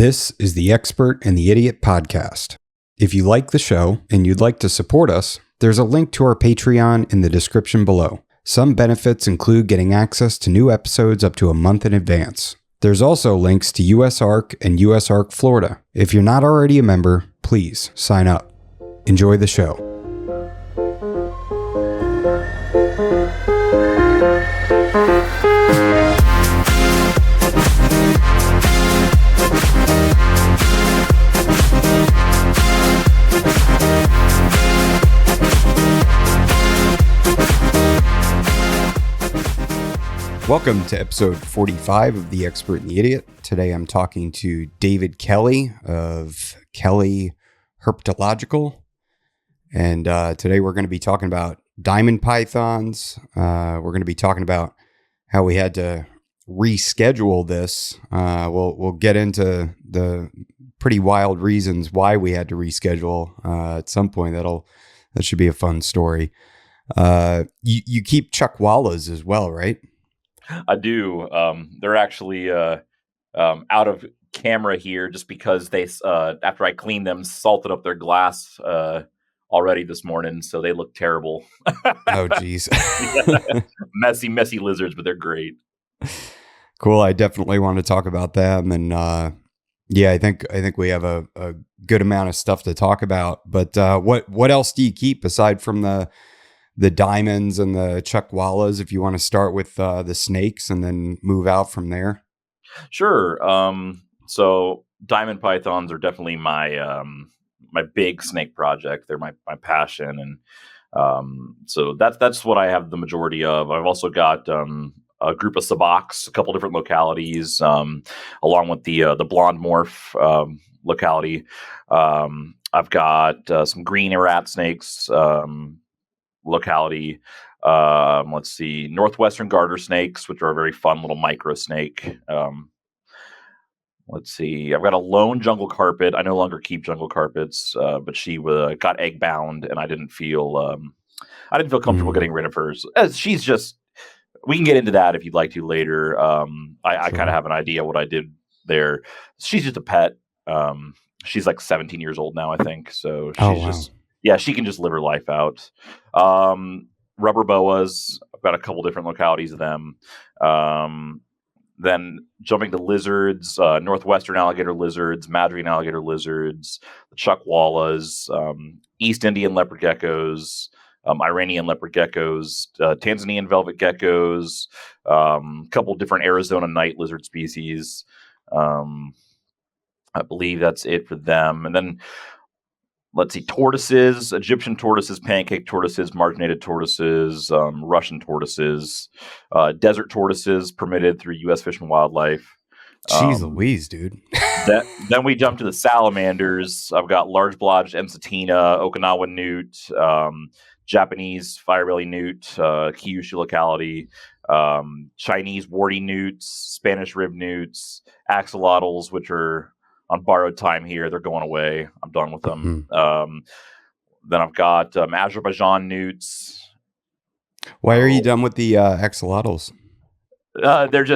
This is the Expert and the Idiot podcast. If you like the show and you'd like to support us, there's a link to our Patreon in the description below. Some benefits include getting access to new episodes up to a month in advance. There's also links to USARK and USARK Florida. If you're not already a member, please sign up. Enjoy the show. Welcome to episode 45 of The Expert and the Idiot. Today I'm talking to David Kelley of Kelley Herptological. And today we're going to be talking about diamond pythons. We're going to be talking about how we had to reschedule this. We'll get into the pretty wild reasons why we had to reschedule at some point. That should be a fun story. You keep Chuckwallas as well, right? I do. They're actually out of camera here just because they, after I cleaned them, salted up their glass already this morning, so they look terrible. Oh, geez. Messy lizards, but they're great. Cool. I definitely want to talk about them, and yeah, I think we have a good amount of stuff to talk about. But what else do you keep aside from the diamonds and the Chuckwallas, if you want to start with the snakes and then move out from there? Sure. So diamond pythons are definitely my my big snake project. They're my passion. And so that's what I have the majority of. I've also got a group of saboks, a couple different localities, along with the blonde morph locality. I've got some green rat snakes, locality. Let's see, northwestern garter snakes, which are a very fun little micro snake. Let's see, I've got a lone jungle carpet. I no longer keep jungle carpets, but she got egg bound, and I didn't feel comfortable getting rid of hers. As she's just, we can get into that if you'd like to later. I kind of have an idea what I did there. She's just a pet. She's like 17 years old now, I think. So she's yeah, she can just live her life out. Rubber boas, I've got a couple different localities of them. Then jumping to lizards, northwestern alligator lizards, Madryn alligator lizards, the Chuckwallas, East Indian leopard geckos, Iranian leopard geckos, Tanzanian velvet geckos, a couple different Arizona night lizard species. I believe that's it for them. And then let's see, tortoises, Egyptian tortoises, pancake tortoises, marginated tortoises, Russian tortoises, desert tortoises permitted through U.S. Fish and Wildlife. Jeez Louise, dude. Then we jump to the salamanders. I've got large blotched Emsatina, Okinawa newt, Japanese firebelly newt, Kyushu locality, Chinese warty newts, Spanish rib newts, axolotls, which are on borrowed time here. They're going away. I'm done with them. Mm-hmm. Then I've got Azerbaijan newts. Why are you done with the axolotls? They're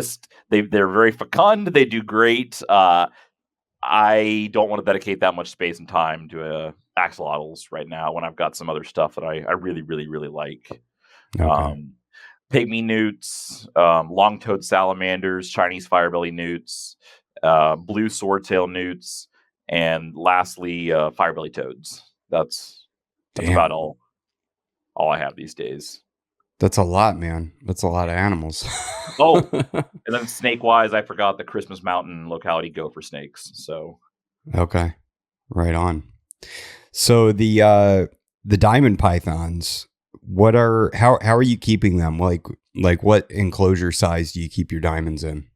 very fecund. They do great. I don't want to dedicate that much space and time to axolotls right now when I've got some other stuff that I really, really, really like. Okay. Pygmy newts, long-toed salamanders, Chinese firebelly newts, blue swordtail newts, and lastly, firebelly toads. That's about all I have these days. That's a lot, man. That's a lot of animals. Oh, and then snake-wise, I forgot the Christmas Mountain locality gopher snakes. So, okay, right on. So the diamond pythons, how are you keeping them? Like what enclosure size do you keep your diamonds in?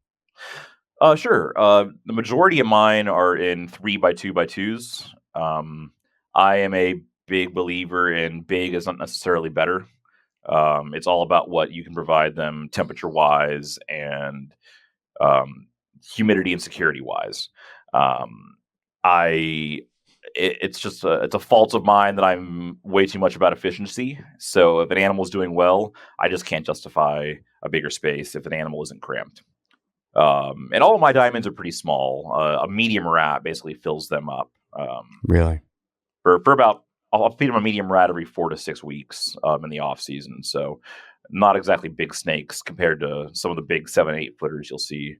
Sure. The majority of mine are in 3x2x2s. I am a big believer in big is not necessarily better. It's all about what you can provide them temperature-wise and humidity and security-wise. It's a fault of mine that I'm way too much about efficiency. So if an animal is doing well, I just can't justify a bigger space if an animal isn't cramped. And all of my diamonds are pretty small. A medium rat basically fills them up. Really? For about, I'll feed them a medium rat every 4 to 6 weeks in the off season. So not exactly big snakes compared to some of the big 7-8 footers you'll see.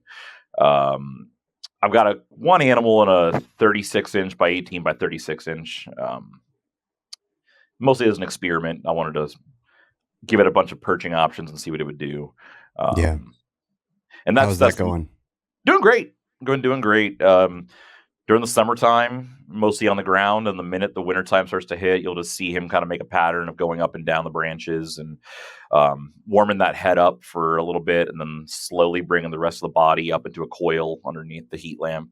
I've got one animal in a 36 inch by 18 by 36 inch. Mostly as an experiment. I wanted to give it a bunch of perching options and see what it would do. Yeah. And how's that going? Doing great. Doing great. During the summertime, mostly on the ground, and the minute the wintertime starts to hit, you'll just see him kind of make a pattern of going up and down the branches and warming that head up for a little bit, and then slowly bringing the rest of the body up into a coil underneath the heat lamp.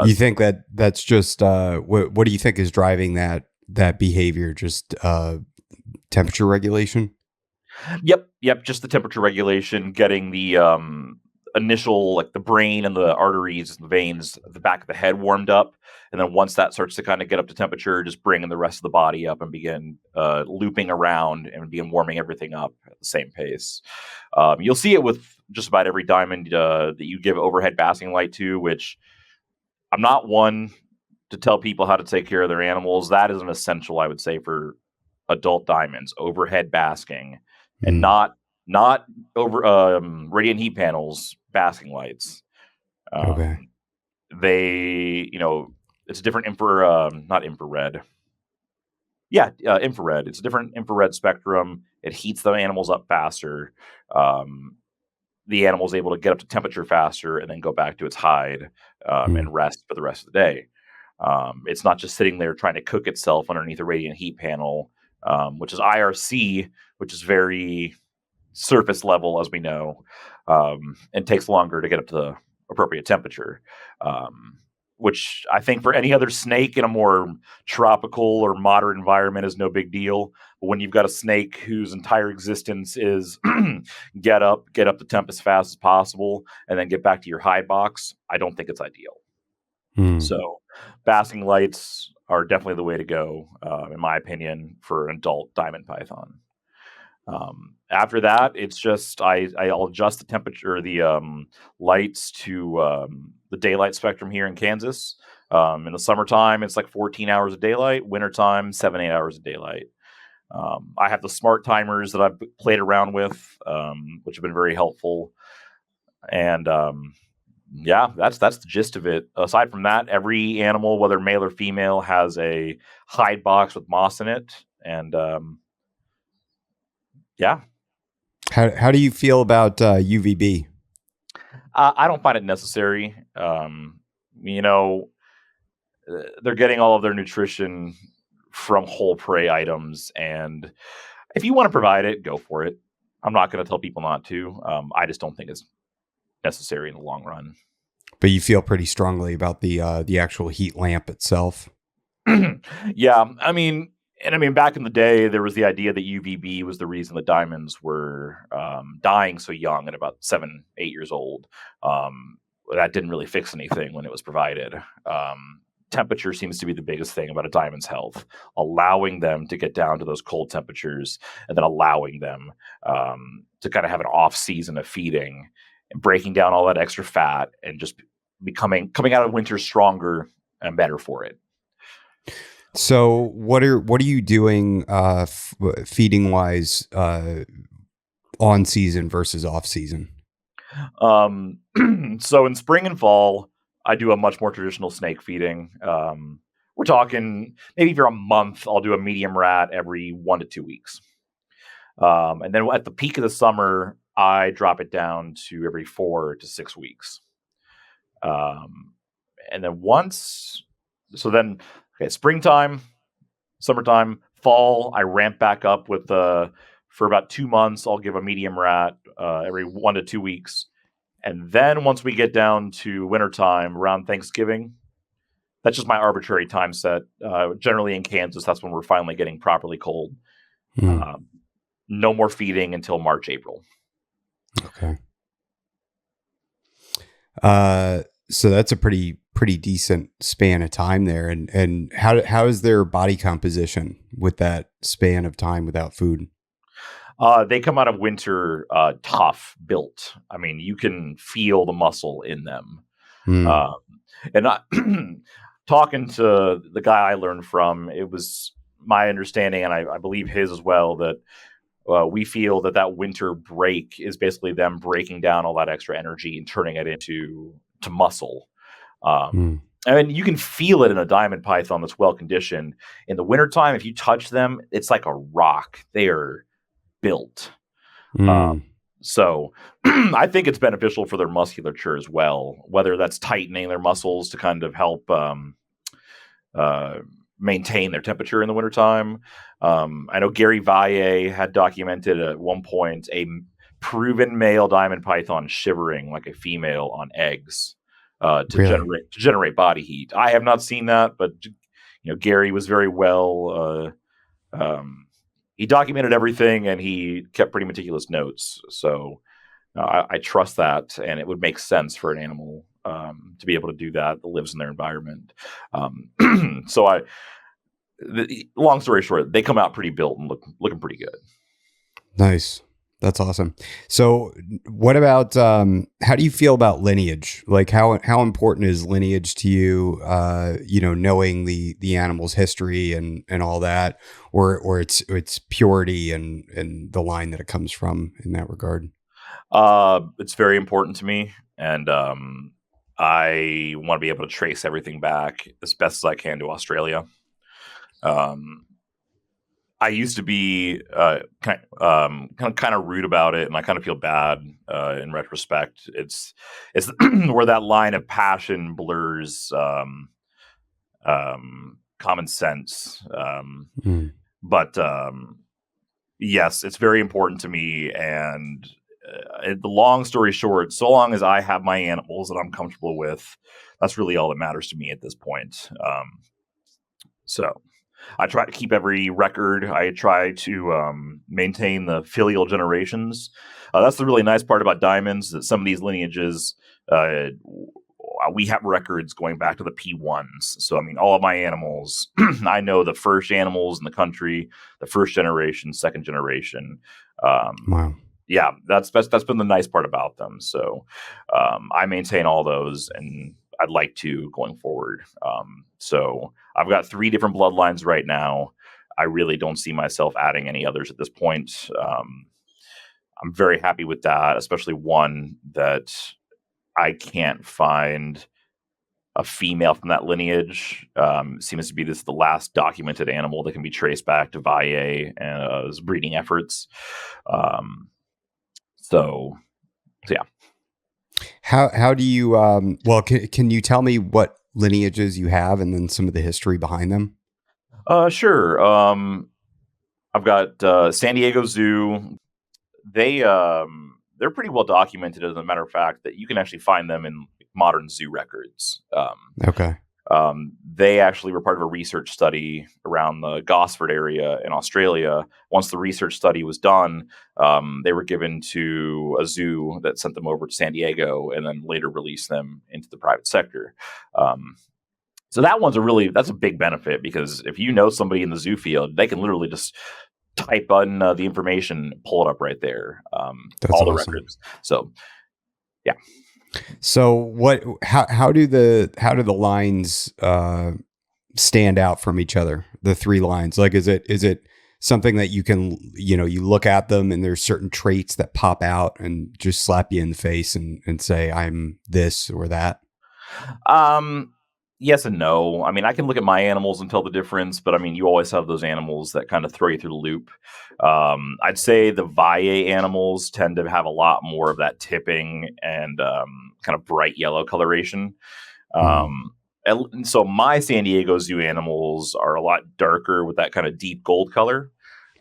You think that's just what do you think is driving that behavior? Just temperature regulation? Yep. Just the temperature regulation, getting the initial, like the brain and the arteries and the veins at the back of the head warmed up. And then once that starts to kind of get up to temperature, just bringing the rest of the body up and begin looping around and begin warming everything up at the same pace. You'll see it with just about every diamond that you give overhead basking light to, which I'm not one to tell people how to take care of their animals. That is an essential, I would say, for adult diamonds, overhead basking, and not over radiant heat panels, basking lights. Okay. They, it's a different not infrared. Yeah, infrared. It's a different infrared spectrum. It heats the animals up faster. The animal is able to get up to temperature faster and then go back to its hide and rest for the rest of the day. It's not just sitting there trying to cook itself underneath a radiant heat panel, which is IRC, which is very surface level, as we know, and takes longer to get up to the appropriate temperature, which I think for any other snake in a more tropical or moderate environment is no big deal. But when you've got a snake whose entire existence is get up the temp as fast as possible, and then get back to your hide box, I don't think it's ideal. So basking lights are definitely the way to go, in my opinion, for an adult diamond python. After that, it's just I'll adjust the temperature, the lights to the daylight spectrum here in Kansas. In the summertime, it's like 14 hours of daylight. Wintertime, 7-8 hours of daylight. I have the smart timers that I've played around with, which have been very helpful. And yeah, that's the gist of it. Aside from that, every animal, whether male or female, has a hide box with moss in it, and yeah. How do you feel about UVB? I don't find it necessary. They're getting all of their nutrition from whole prey items, and if you want to provide it, go for it. I'm not going to tell people not to. I just don't think it's necessary in the long run. But you feel pretty strongly about the actual heat lamp itself. Yeah, I mean, back in the day, there was the idea that UVB was the reason that diamonds were dying so young at about 7-8 years old. That didn't really fix anything when it was provided. Temperature seems to be the biggest thing about a diamond's health, allowing them to get down to those cold temperatures and then allowing them to kind of have an off season of feeding and breaking down all that extra fat and just coming out of winter stronger and better for it. So what are you doing feeding wise on season versus off season? So in spring and fall, I do a much more traditional snake feeding. We're talking maybe if you're a month, I'll do a medium rat every 1 to 2 weeks. And then at the peak of the summer, I drop it down to every 4 to 6 weeks. And then springtime, summertime, fall, I ramp back up with for about 2 months, I'll give a medium rat every 1 to 2 weeks. And then once we get down to wintertime, around Thanksgiving, that's just my arbitrary time set. Generally in Kansas, that's when we're finally getting properly cold. No more feeding until March, April. Okay. So that's a pretty decent span of time there. And how is their body composition with that span of time without food? They come out of winter tough, built. I mean, you can feel the muscle in them. Mm. Uh, and I, talking to the guy I learned from, it was my understanding, and I believe his as well, that we feel that winter break is basically them breaking down all that extra energy and turning it into muscle. Mm. And you can feel it in a diamond python that's well conditioned. In the wintertime, if you touch them, it's like a rock. They are built. Mm. So I think it's beneficial for their musculature as well, whether that's tightening their muscles to kind of help uh, maintain their temperature in the wintertime. I know Gary Valle had documented at one point a proven male diamond python shivering like a female on eggs to Really? generate body heat. I have not seen that, but Gary was very well. He documented everything and he kept pretty meticulous notes. So I trust that, and it would make sense for an animal to be able to do that lives in their environment. So long story short, they come out pretty built and looking pretty good. Nice. That's awesome. So what about, how do you feel about lineage? Like how important is lineage to you, knowing the animal's history and all that, or its purity and the line that it comes from in that regard? It's very important to me, and I want to be able to trace everything back as best as I can to Australia. Um, I used to be kind of rude about it, and I kind of feel bad in retrospect. It's where that line of passion blurs common sense. Mm. But yes, it's very important to me. And the long story short, so long as I have my animals that I'm comfortable with, that's really all that matters to me at this point. So I try to keep every record. I try to maintain the filial generations. That's the really nice part about diamonds, that some of these lineages, we have records going back to the P1s. So, I mean, all of my animals, I know the first animals in the country, the first generation, second generation. Wow. Yeah, that's been the nice part about them. So I maintain all those, and I'd like to going forward. So I've got 3 different bloodlines right now. I really don't see myself adding any others at this point. I'm very happy with that, especially one that I can't find a female from that lineage. Seems to be the last documented animal that can be traced back to Valle and his breeding efforts. So yeah. How do you, can you tell me what lineages you have and then some of the history behind them? Sure. I've got San Diego Zoo. They're pretty well documented, as a matter of fact, that you can actually find them in modern zoo records. Okay. They actually were part of a research study around the Gosford area in Australia. Once the research study was done, they were given to a zoo that sent them over to San Diego and then later released them into the private sector. So that's a big benefit, because if you know somebody in the zoo field, they can literally just type in the information, pull it up right there. That's all the awesome. records. So yeah. So how do the lines stand out from each other? The 3 lines, like, is it something that you can, you look at them and there's certain traits that pop out and just slap you in the face and say, I'm this or that? Yes and no. I mean, I can look at my animals and tell the difference, but I mean, you always have those animals that kind of throw you through the loop. I'd say the Valle animals tend to have a lot more of that tipping and kind of bright yellow coloration. And so my San Diego Zoo animals are a lot darker with that kind of deep gold color.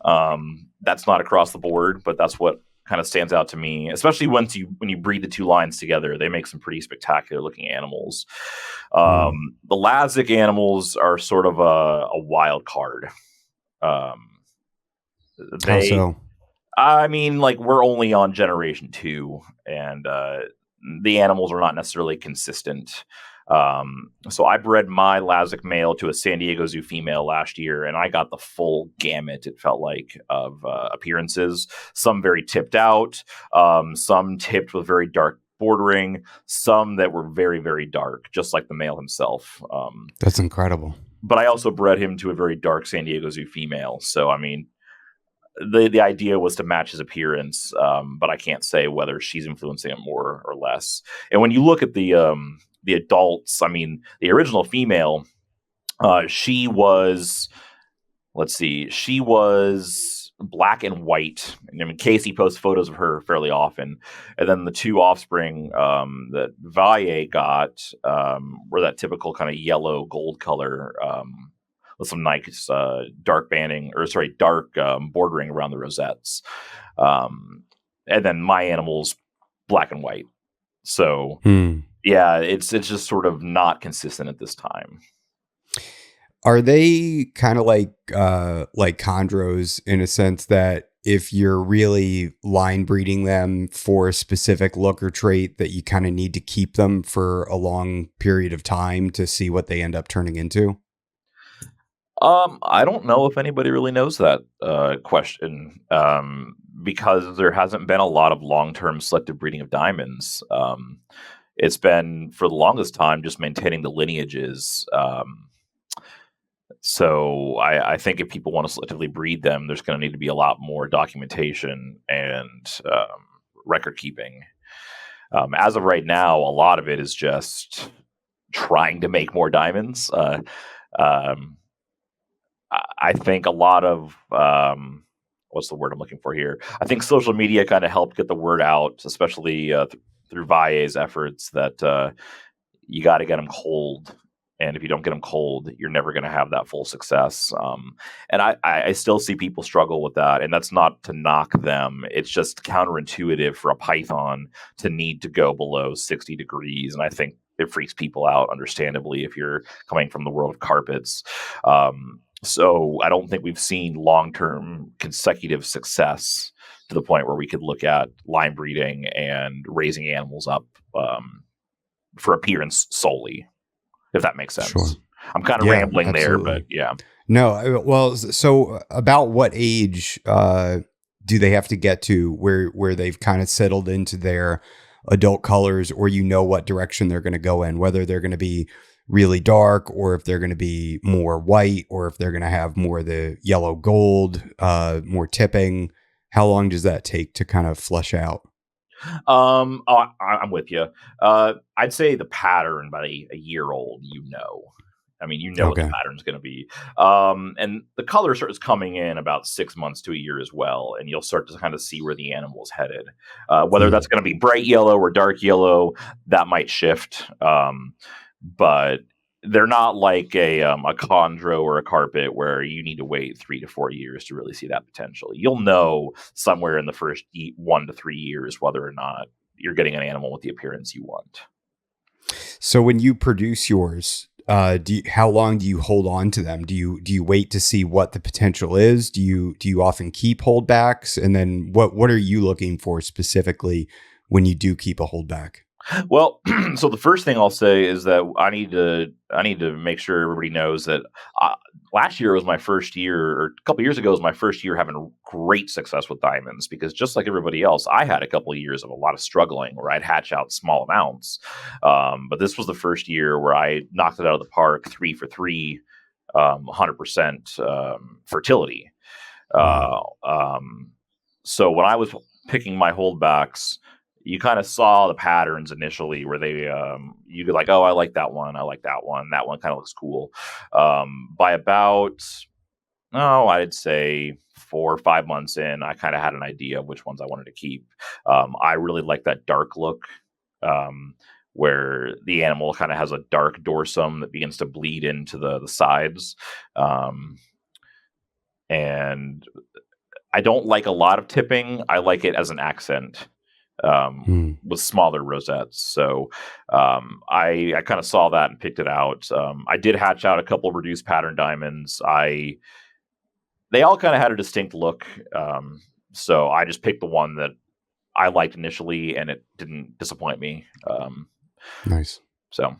That's not across the board, but that's what kind of stands out to me, especially when you breed the 2 lines together. They make some pretty spectacular looking animals. The Lazic animals are sort of a wild card. How They, so? I mean, like, we're only on generation 2, and the animals are not necessarily consistent. So I bred my Lazic male to a San Diego Zoo female last year, and I got the full gamut, it felt like, of appearances. Some very tipped out, some tipped with very dark bordering, some that were very, very dark, just like the male himself. That's incredible. But I also bred him to a very dark San Diego Zoo female. So, I mean, the idea was to match his appearance, but I can't say whether she's influencing it more or less. And when you look at the adults, I mean, the original female, she was black and white. I mean, Casey posts photos of her fairly often. And then the two offspring that Valle got were that typical kind of yellow gold color with some nice dark bordering around the rosettes. And then my animal's black and white. So yeah, it's just sort of not consistent at this time. Are they kind of like chondros in a sense that if you're really line breeding them for a specific look or trait, that you kind of need to keep them for a long period of time to see what they end up turning into? I don't know if anybody really knows that question because there hasn't been a lot of long-term selective breeding of diamonds. It's been, for the longest time, just maintaining the lineages. So I think if people want to selectively breed them, there's going to need to be a lot more documentation and record keeping. As of right now, a lot of it is just trying to make more diamonds. I think a lot of what's the word I'm looking for here? I think social media kind of helped get the word out, especially through Valle's efforts, that you got to get them cold. And if you don't get them cold, you're never going to have that full success. And I still see people struggle with that. And that's not to knock them. It's just counterintuitive for a python to need to go below 60 degrees. And I think it freaks people out, understandably, if you're coming from the world of carpets. So I don't think we've seen long-term consecutive success to the point where we could look at line breeding and raising animals up for appearance solely, if that makes sense. Sure. I'm kind of rambling absolutely. there, but yeah. No, well, so about what age do they have to get to where they've kind of settled into their adult colors, or what direction they're going to go in, whether they're going to be really dark or if they're going to be more white or if they're going to have more of the yellow gold, more tipping? How long does that take to kind of flesh out? I'm with you. I'd say the pattern by a year old, I mean, what the pattern's going to be. And the color starts coming in about 6 months to a year as well. And you'll start to kind of see where the animal's headed. Whether that's going to be bright yellow or dark yellow, that might shift. But they're not like a chondro or a carpet where you need to wait 3 to 4 years to really see that potential. You'll know somewhere in the first 1 to 3 years whether or not you're getting an animal with the appearance you want. So when you produce yours, how long do you hold on to them? Do you wait to see what the potential is? Do you often keep holdbacks? And then what are you looking for specifically when you do keep a holdback? Well, so the first thing I'll say is that I need to make sure everybody knows that last year was my first year, or a couple years ago was my first year having great success with diamonds, because just like everybody else, I had a couple of years of a lot of struggling where I'd hatch out small amounts. But this was the first year where I knocked it out of the park, 3 for 3, 100% fertility. So when I was picking my holdbacks, you kind of saw the patterns initially where they, you could like, oh, I like that one. That one kind of looks cool. By about, I'd say 4 or 5 months in, I kind of had an idea of which ones I wanted to keep. I really like that dark look, where the animal kind of has a dark dorsum that begins to bleed into the sides. And I don't like a lot of tipping. I like it as an accent. With smaller rosettes. So I kind of saw that and picked it out. I did hatch out a couple of reduced pattern diamonds. They all kind of had a distinct look. So I just picked the one that I liked initially, and it didn't disappoint me. Nice. So,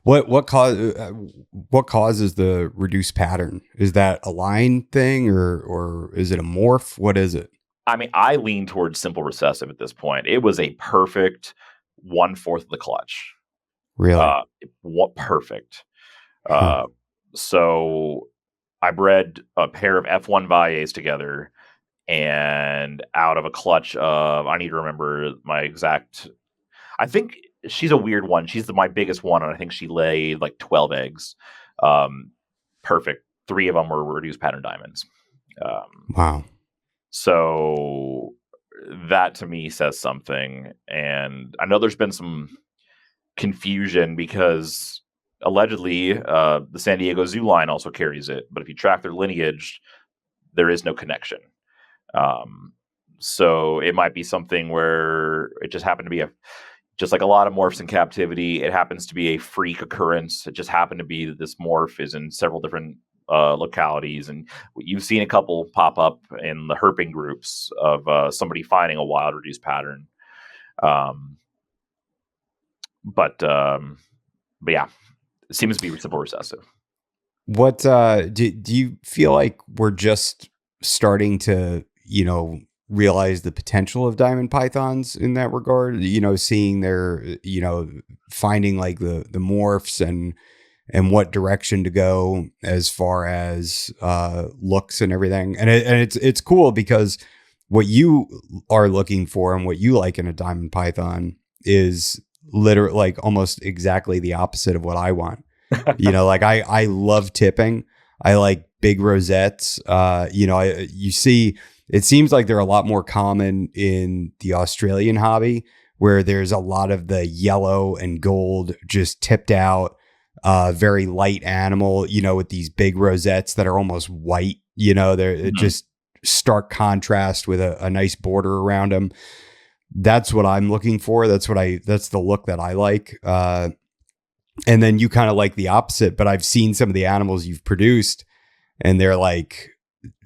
what causes the reduced pattern? Is that a line thing, or is it a morph? What is it? I mean, I lean towards simple recessive at this point. It was a perfect 1/4 of the clutch. Really? What perfect. Huh. So I bred a pair of F1 Valles together, and out of a clutch of, I need to remember my exact, I think she's a weird one. She's my biggest one, and I think she laid like 12 eggs. Perfect. 3 of them were reduced pattern diamonds. Wow. So that to me says something. And I know there's been some confusion because allegedly the San Diego Zoo line also carries it. But if you track their lineage, there is no connection. So it might be something where it just happened to be just like a lot of morphs in captivity, it happens to be a freak occurrence. It just happened to be that this morph is in several different localities, and you've seen a couple pop up in the herping groups of somebody finding a wild reduced pattern. But yeah, it seems to be simple recessive. What do you feel like we're just starting to, realize the potential of diamond pythons in that regard? Seeing their, finding like the morphs and what direction to go as far as looks and everything. And it's cool because what you are looking for and what you like in a diamond python is literally like almost exactly the opposite of what I want. Like I love tipping. I like big rosettes. You see, it seems like they're a lot more common in the Australian hobby, where there's a lot of the yellow and gold just tipped out, very light animal, with these big rosettes that are almost white, they're just stark contrast with a nice border around them. That's what I'm looking for. That's the look that I like. And then you kind of like the opposite, but I've seen some of the animals you've produced and they're like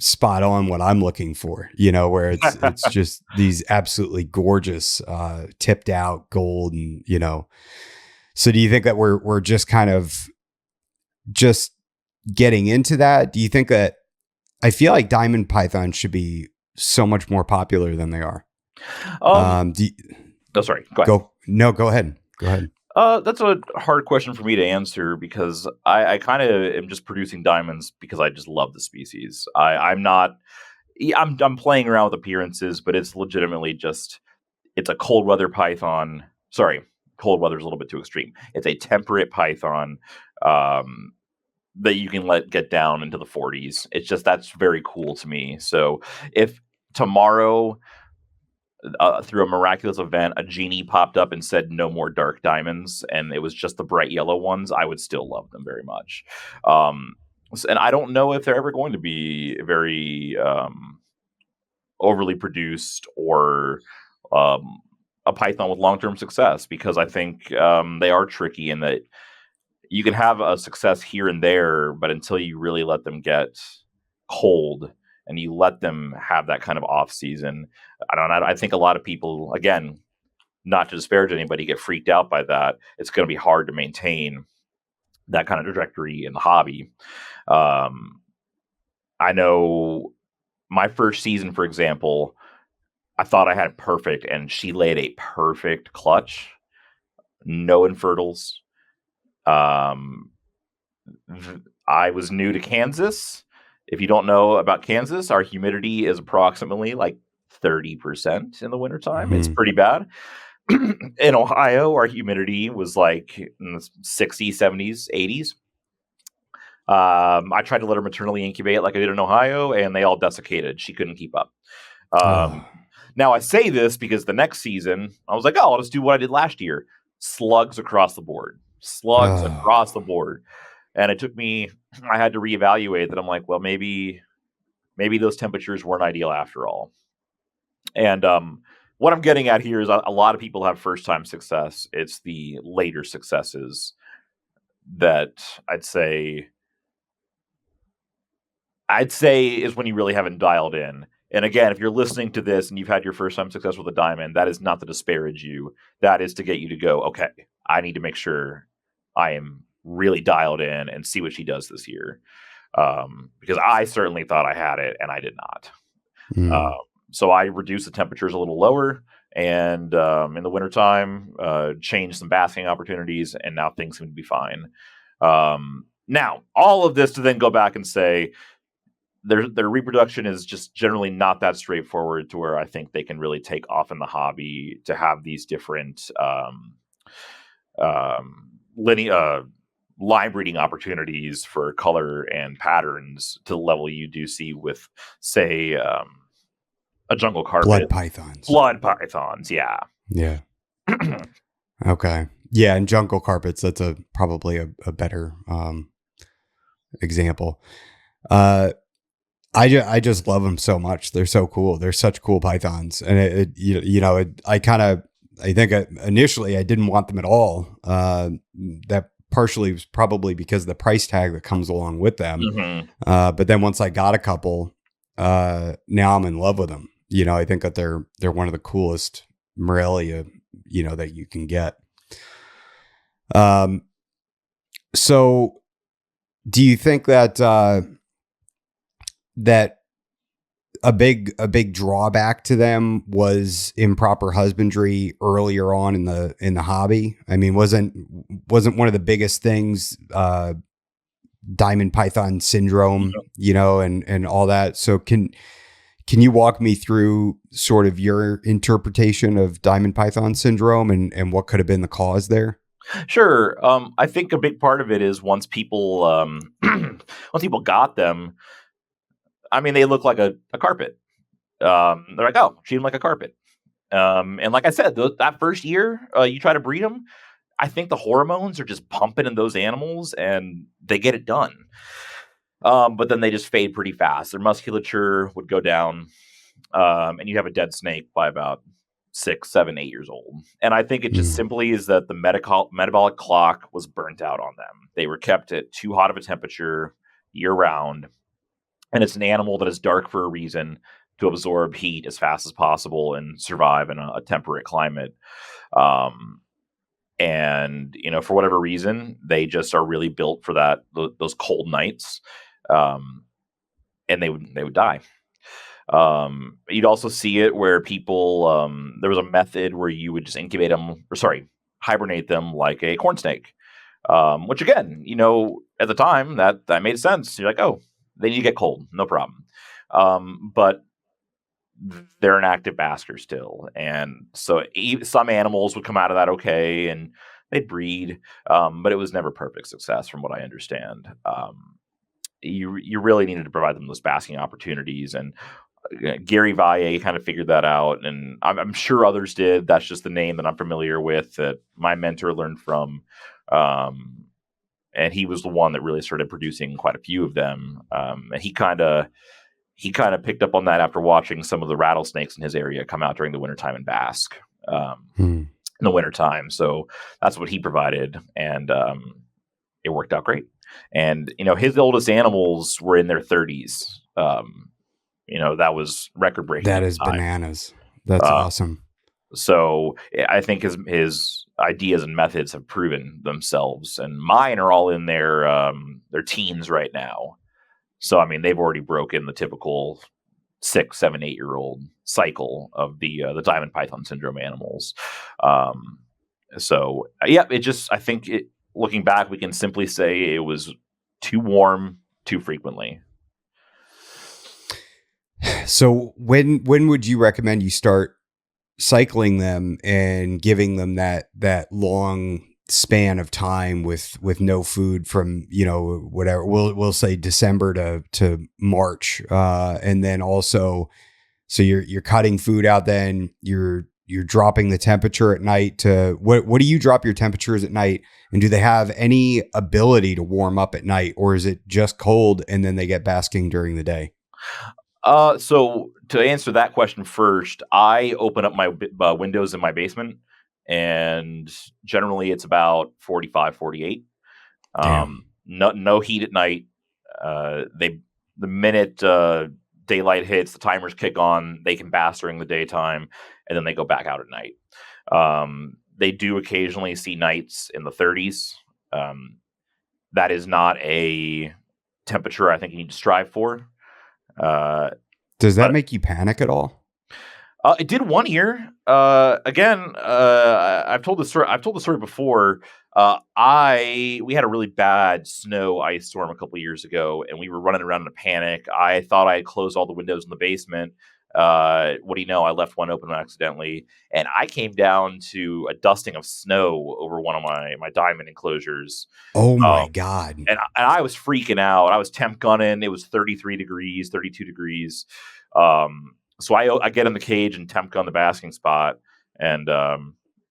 spot on what I'm looking for, where it's just these absolutely gorgeous, tipped out gold and, so do you think that we're just kind of just getting into that? Do you think that I feel like diamond pythons should be so much more popular than they are? Sorry. Go ahead. Go ahead. Go ahead. That's a hard question for me to answer because I kind of am just producing diamonds because I just love the species. I'm playing around with appearances, but it's legitimately just, it's a cold weather python. Sorry, cold weather is a little bit too extreme. It's a temperate python that you can let get down into the 40s. It's just, that's very cool to me. So if tomorrow, through a miraculous event, a genie popped up and said no more dark diamonds, and it was just the bright yellow ones, I would still love them very much. And I don't know if they're ever going to be very overly produced or a python with long-term success, because I think they are tricky in that you can have a success here and there, but until you really let them get cold and you let them have that kind of off season, I think a lot of people, again, not to disparage anybody, get freaked out by that. It's going to be hard to maintain that kind of trajectory in the hobby. I know my first season, for example, I thought I had it perfect, and she laid a perfect clutch, no infertils. I was new to Kansas. If you don't know about Kansas, our humidity is approximately like 30% in the wintertime. It's pretty bad. In Ohio, our humidity was like in the 60s, 70s, 80s. I tried to let her maternally incubate like I did in Ohio, and they all desiccated. She couldn't keep up. Now, I say this because the next season, I was like, oh, I'll just do what I did last year. Slugs across the board. Across the board. And it took me, I had to reevaluate that. I'm like, well, maybe those temperatures weren't ideal after all. And what I'm getting at here is a lot of people have first-time success. It's the later successes that I'd say is when you really haven't dialed in. And again, if you're listening to this and you've had your first time success with a diamond, that is not to disparage you. That is to get you to go, okay, I need to make sure I am really dialed in and see what she does this year. Because I certainly thought I had it and I did not. So I reduced the temperatures a little lower, and in the wintertime, changed some basking opportunities, and now things seem to be fine. Now, all of this to then go back and say their reproduction is just generally not that straightforward to where I think they can really take off in the hobby to have these different line breeding opportunities for color and patterns to the level you do see with, say, a jungle carpet. Blood pythons, yeah. Yeah. Okay. Yeah, and jungle carpets, that's probably a better example. I just love them so much. They're so cool. They're such cool pythons. And I think initially I didn't want them at all. That partially was probably because of the price tag that comes along with them. But then once I got a couple, now I'm in love with them. I think that they're one of the coolest Morelia, that you can get. So do you think that that a big drawback to them was improper husbandry earlier on in the hobby? I mean, wasn't one of the biggest things diamond python syndrome, and all that. So can you walk me through sort of your interpretation of diamond python syndrome and what could have been the cause there? Sure. I think a big part of it is once people got them, I mean, they look like a carpet. They're like, oh, treat them like a carpet. And like I said, that first year you try to breed them, I think the hormones are just pumping in those animals and they get it done. But then they just fade pretty fast. Their musculature would go down, and you have a dead snake by about 6, 7, 8 years old. And I think it just simply is that the metabolic clock was burnt out on them. They were kept at too hot of a temperature year round. And it's an animal that is dark for a reason, to absorb heat as fast as possible and survive in a temperate climate. And, for whatever reason, they just are really built for those cold nights. And they would die. You'd also see it where people, there was a method where you would just hibernate them like a corn snake. Which again, at the time that made sense. You're like, oh, they need to get cold, no problem. But they're an active basker still. And so some animals would come out of that okay, and they'd breed. But it was never perfect success from what I understand. You really needed to provide them those basking opportunities. And Gary Valle kind of figured that out. And I'm sure others did. That's just the name that I'm familiar with that my mentor learned from. And he was the one that really started producing quite a few of them. And he kind of picked up on that after watching some of the rattlesnakes in his area come out during the wintertime and bask in the wintertime. So that's what he provided. And it worked out great. And, his oldest animals were in their 30s. That was record breaking. That is bananas. That's awesome. So I think his ideas and methods have proven themselves, and mine are all in their teens right now. So I mean, they've already broken the typical 6, 7, 8-year-old cycle of the diamond python syndrome animals. So yeah, I think looking back, we can simply say it was too warm too frequently. So when would you recommend you start cycling them and giving them that long span of time with no food from, whatever we'll say December to March, and then also, so you're cutting food out, then you're dropping the temperature at night to what do you drop your temperatures at night, and do they have any ability to warm up at night, or is it just cold and then they get basking during the day? So to answer that question first, I open up my windows in my basement, and generally it's about 45, 48. No heat at night. The minute daylight hits, the timers kick on, they can bask during the daytime, and then they go back out at night. They do occasionally see nights in the 30s. That is not a temperature I think you need to strive for. Does that make you panic at all? It did one year. Again, I've told the story before. We had a really bad snow ice storm a couple of years ago, and we were running around in a panic. I thought I had closed all the windows in the basement. What do you know? I left one open accidentally, and I came down to a dusting of snow over one of my diamond enclosures. Oh my God. And I was freaking out. I was temp gunning. It was 33 degrees, 32 degrees. So I get in the cage and temp gun the basking spot, and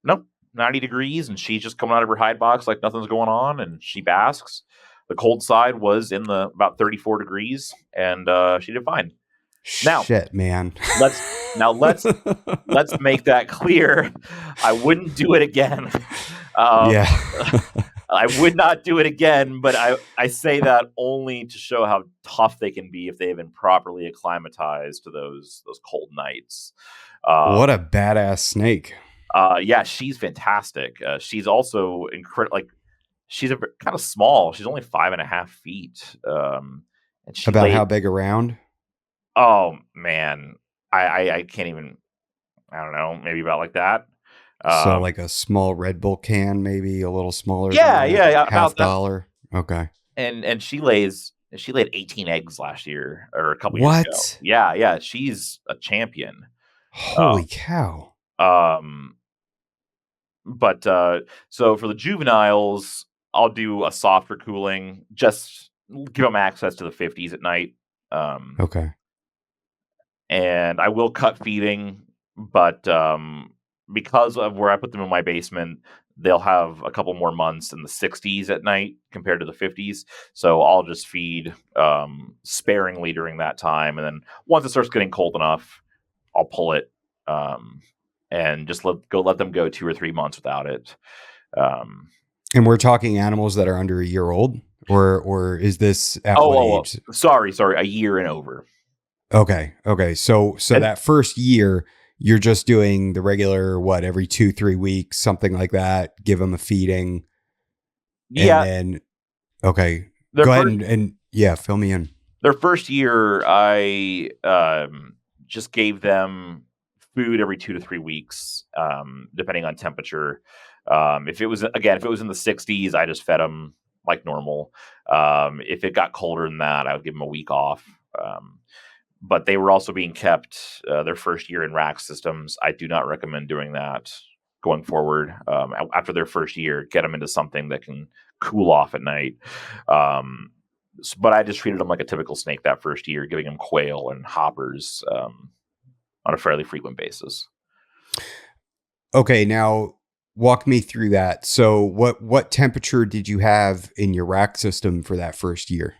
nope, 90 degrees, and she's just coming out of her hide box like nothing's going on, and she basks. The cold side was in the about 34 degrees, and she did fine. Now, shit, man. let's make that clear. I wouldn't do it again. I would not do it again, but I say that only to show how tough they can be if they have been properly acclimatized to those cold nights. What a badass snake. Yeah, she's fantastic. She's also incredible. Like, she's kind of small. She's only 5.5 feet. And she about how big around? Oh man, I can't even. I don't know. Maybe about like that. So like a small Red Bull can, maybe a little smaller. Yeah, half dollar. Okay. And she laid 18 eggs last year or a couple years ago. Yeah, she's a champion. Holy cow. But so for the juveniles, I'll do a softer cooling, just give them access to the 50s at night. Okay. And I will cut feeding, but because of where I put them in my basement, they'll have a couple more months in the 60s at night compared to the 50s. So I'll just feed sparingly during that time. And then once it starts getting cold enough, I'll pull it and just let them go 2 or 3 months without it. And we're talking animals that are under a year old, or is this at what age? Sorry, a year and over. Okay. So that first year, you're just doing the regular, every 2-3 weeks, something like that. Give them a feeding. Yeah. And then, okay. Go ahead and fill me in. Their first year, I just gave them food every 2 to 3 weeks, depending on temperature. If it was in the 60s, I just fed them like normal. If it got colder than that, I would give them a week off. But they were also being kept their first year in rack systems. I do not recommend doing that going forward. After their first year, get them into something that can cool off at night. But I just treated them like a typical snake that first year, giving them quail and hoppers on a fairly frequent basis. Okay, now walk me through that. So what temperature did you have in your rack system for that first year?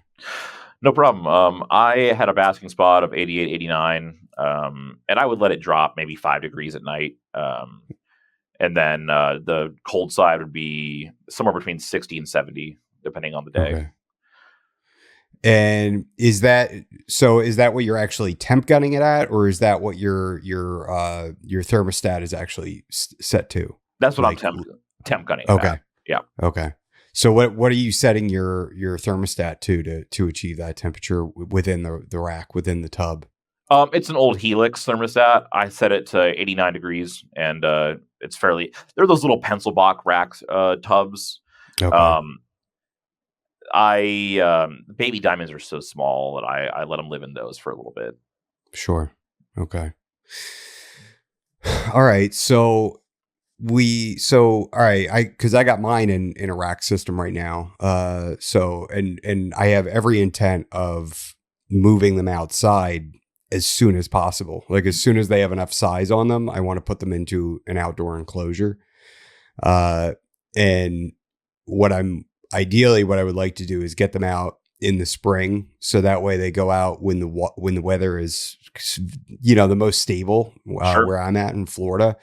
No problem. I had a basking spot of 88, 89, and I would let it drop maybe 5 degrees at night. And then the cold side would be somewhere between 60 and 70, depending on the day. Okay. And is that what you're actually temp gunning it at, or is that what your thermostat is actually set to? That's what I'm temp gunning. Okay. At. Yeah. Okay. So what are you setting your thermostat to achieve that temperature within the rack, within the tub? It's an old Helix thermostat. I set it to 89 degrees, and it's they're those little pencil box rack tubs. Okay. Baby diamonds are so small that I let them live in those for a little bit. Sure. Okay. All right. All right. Cause I got mine in a rack system right now. And I have every intent of moving them outside as soon as possible. Like as soon as they have enough size on them, I want to put them into an outdoor enclosure. And what I would like to do is get them out in the spring. So that way they go out when the weather is, the most stable, Sure. where I'm at in Florida.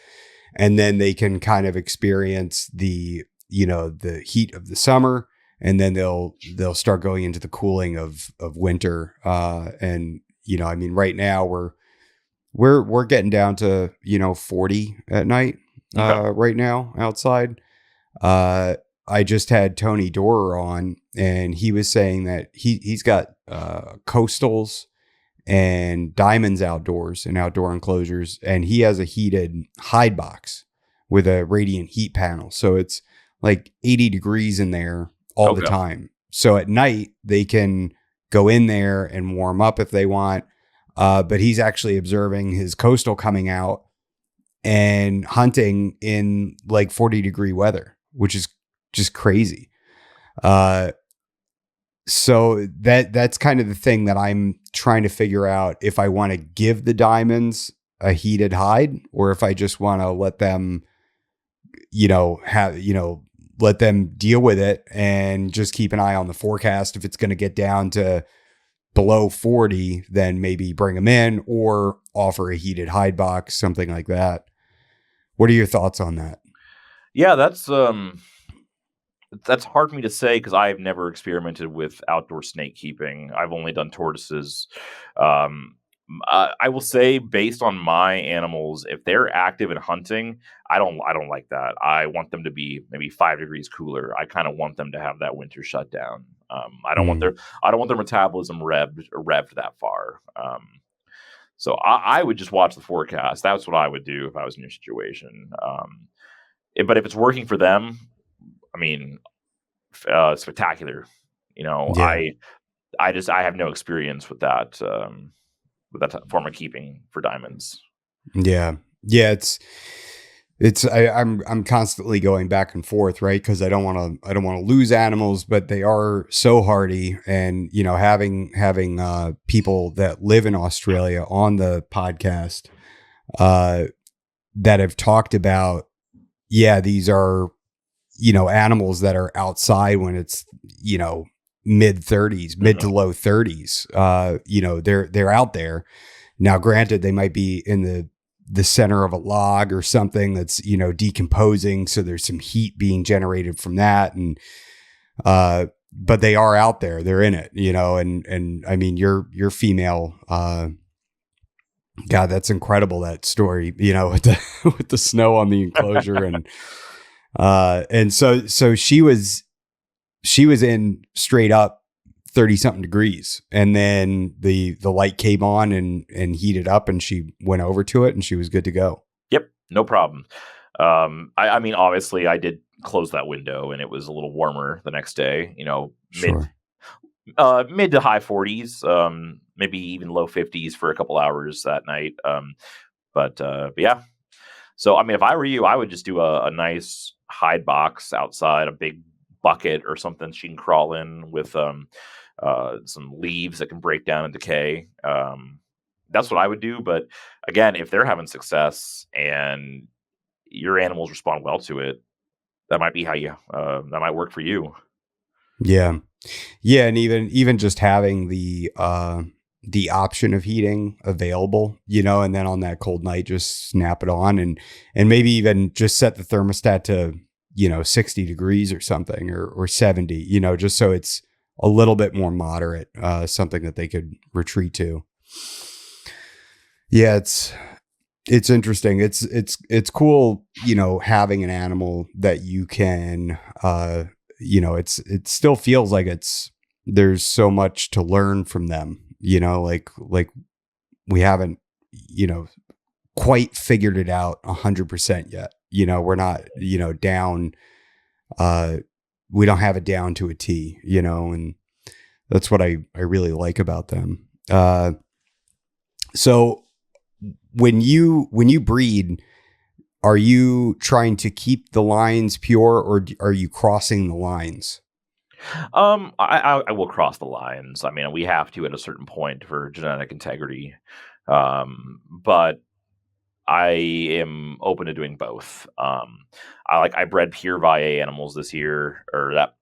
And then they can kind of experience the heat of the summer, and then they'll start going into the cooling of winter. And I mean, right now we're getting down to 40 at night Okay. right now outside. I just had Tony Dorer on, and he was saying that he's got coastals and diamonds outdoors and outdoor enclosures, and he has a heated hide box with a radiant heat panel, so it's like 80 degrees in there all the Okay. time. So at night they can go in there and warm up if they want. But he's actually observing his coastal coming out and hunting in like 40-degree weather, which is just crazy. Uh, so that's kind of the thing that I'm trying to figure out, if I want to give the diamonds a heated hide, or if I just want to let them, let them deal with it and just keep an eye on the forecast. If it's going to get down to below 40, then maybe bring them in or offer a heated hide box, something like that. What are your thoughts on that? Yeah, that's hard for me to say because I've never experimented with outdoor snake keeping. I've only done tortoises. I will say, based on my animals, if they're active in hunting, I don't like that. I want them to be maybe 5 degrees cooler. I kind of want them to have that winter shutdown. Mm, I don't want their metabolism revved that far. So I would just watch the forecast. That's what I would do if I was in your situation. But if it's working for them, I mean, spectacular. yeah. I have no experience with that form of keeping for diamonds. Yeah. Yeah. I'm constantly going back and forth, right? Because I don't want to lose animals, but they are so hardy. And, having people that live in Australia on the podcast, uh, that have talked about, yeah, these are, animals that are outside when it's, mid 30s, mid to Mhm. low 30s. They're out there. Now, granted, they might be in the center of a log or something that's, decomposing. So there's some heat being generated from that. And, but they are out there, they're in it, and I mean, your female, God, that's incredible. That story, with the, with the snow on the enclosure. And so she was in straight up 30 something degrees, and then the light came on and heated up, and she went over to it and she was good to go. Yep, no problem. I mean, obviously, I did close that window, and it was a little warmer the next day. Sure. Mid to high 40s, maybe even low 50s for a couple hours that night. But yeah. So, I mean, if I were you, I would just do a nice hide box outside, a big bucket or something she can crawl in with some leaves that can break down and decay. That's what I would do. But again, if they're having success and your animals respond well to it, that might be that might work for you. Yeah. Yeah, and even just having the option of heating available, and then on that cold night just snap it on, and maybe even just set the thermostat to, 60 degrees or something, or 70, just so it's a little bit more moderate, something that they could retreat to. Yeah, it's interesting. It's cool, having an animal that you can, it still feels like there's so much to learn from them, like we haven't, quite figured it out 100% yet. We're not, down, uh, we don't have it down to a T, and that's what I really like about them. So when you breed, are you trying to keep the lines pure, or are you crossing the lines? I will cross the lines. I mean, we have to at a certain point for genetic integrity. But I am open to doing both. I bred pure Valle animals this year, or that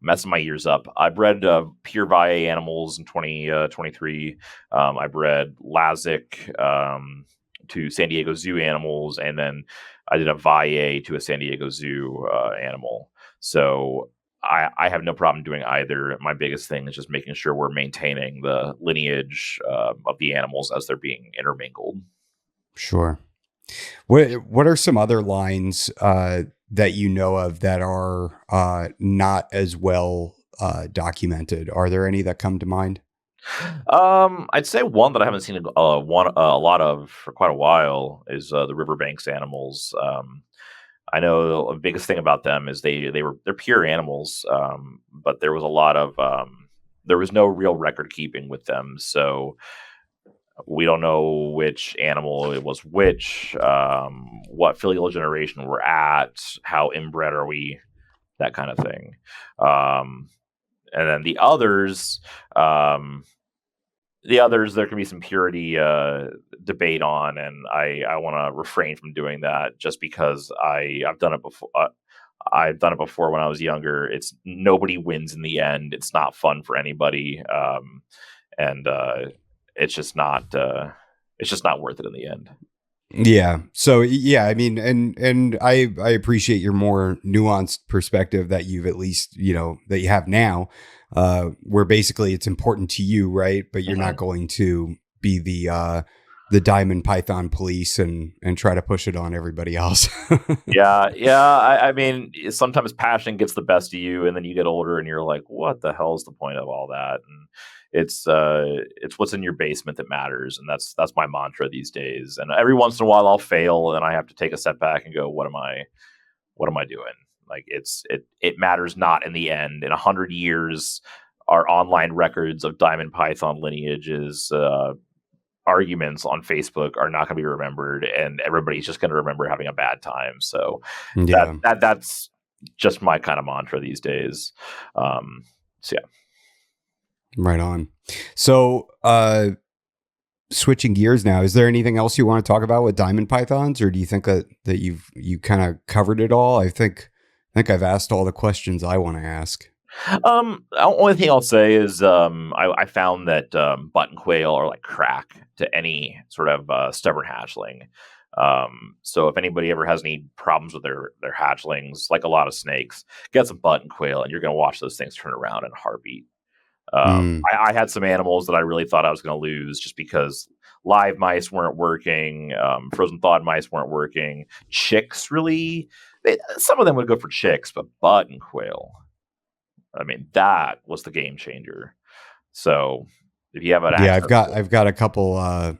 messing my ears up. I bred pure Valle animals in 2023. I bred Lazic to San Diego Zoo animals, and then I did a Valle to a San Diego Zoo animal. So I have no problem doing either. My biggest thing is just making sure we're maintaining the lineage of the animals as they're being intermingled. Sure. What are some other lines that you know of that are not as well documented? Are there any that come to mind? I'd say one that I haven't seen a lot of for quite a while is the riverbanks animals. I know the biggest thing about them is they're pure animals, but there was a lot of there was no real record keeping with them, so we don't know which animal it was which, what filial generation we're at, how inbred are we, that kind of thing. And then um, the others, there can be some purity debate on, and I want to refrain from doing that just because I've done it before. I've done it before when I was younger. It's nobody wins in the end. It's not fun for anybody, and it's just not. It's just not worth it in the end. Yeah. So yeah, I mean, and I appreciate your more nuanced perspective that you've at least, that you have now, where basically it's important to you, right? But you're not going to be the diamond python police and try to push it on everybody else. Yeah. I mean, sometimes passion gets the best of you, and then you get older, and you're like, "What the hell is the point of all that?" And it's what's in your basement that matters, and that's my mantra these days. And every once in a while, I'll fail, and I have to take a step back and go, "What am I doing?" Like it matters not in the end. In 100 years, our online records of diamond python lineages. Arguments on Facebook are not going to be remembered, and everybody's just going to remember having a bad time. So Yeah. that's just my kind of mantra these days. So yeah. Right on. So, switching gears now, is there anything else you want to talk about with diamond pythons, or do you think that you kind of covered it all? I think I've asked all the questions I want to ask. The only thing I'll say is I found that button quail are like crack to any sort of stubborn hatchling. So if anybody ever has any problems with their hatchlings, like a lot of snakes, get some button quail, and you're going to watch those things turn around in a heartbeat. I had some animals that I really thought I was going to lose just because live mice weren't working, frozen thawed mice weren't working, chicks some of them would go for chicks, but button quail. I mean, that was the game changer. So if you have an I've got a couple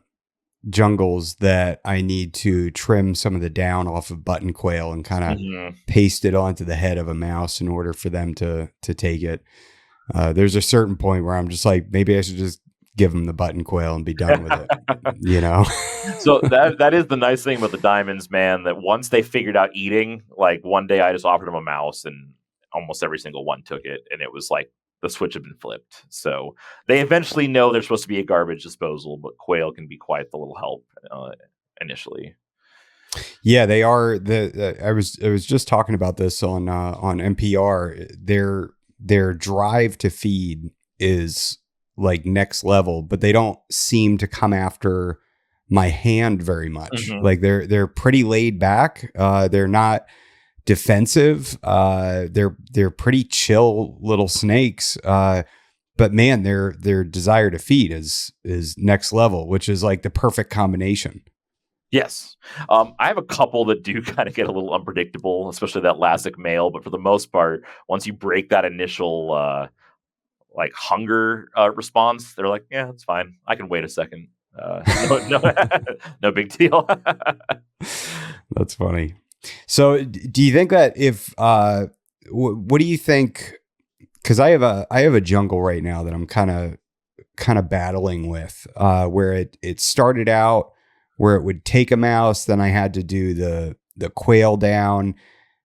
jungles that I need to trim some of the down off of button quail and kind of paste it onto the head of a mouse in order for them to take it. There's a certain point where I'm just like, maybe I should just give them the button quail and be done with it. So that is the nice thing about the diamonds, man, that once they figured out eating, like one day I just offered them a mouse and almost every single one took it, and it was like the switch had been flipped. So they eventually know they're supposed to be a garbage disposal, but quail can be quite the little help initially. Yeah, they are. I was just talking about this on NPR. Their drive to feed is like next level, but they don't seem to come after my hand very much. Like they're pretty laid back. They're not defensive. They're pretty chill little snakes. But man, their desire to feed is next level, which is like the perfect combination. Yes. I have a couple that do kind of get a little unpredictable, especially that Lassic male. But for the most part, once you break that initial like hunger response, they're like, yeah, it's fine. I can wait a second. No big deal. That's funny. So do you think that if, what do you think? Cause I have a jungle right now that I'm kind of battling with, where it started out where it would take a mouse. Then I had to do the quail down.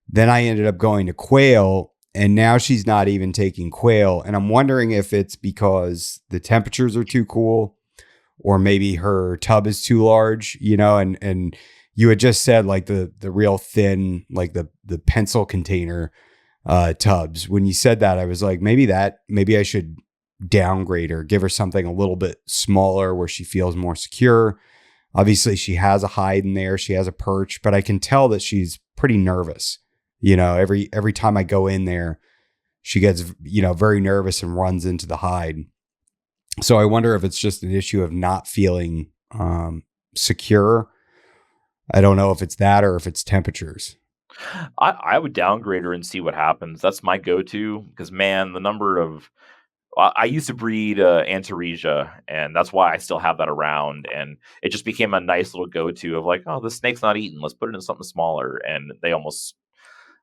Then I ended up going to quail, and now she's not even taking quail. And I'm wondering if it's because the temperatures are too cool, or maybe her tub is too large, and you had just said like the real thin, like the pencil container tubs. When you said that, I was like, maybe I should downgrade her, give her something a little bit smaller where she feels more secure. Obviously she has a hide in there. She has a perch, but I can tell that she's pretty nervous. Every time I go in there, she gets, very nervous and runs into the hide. So I wonder if it's just an issue of not feeling secure. I don't know if it's that or if it's temperatures. I would downgrade her and see what happens. That's my go-to because, man, the number of I used to breed Antaresia, and that's why I still have that around. And it just became a nice little go-to of like, oh, the snake's not eaten. Let's put it in something smaller. And they almost,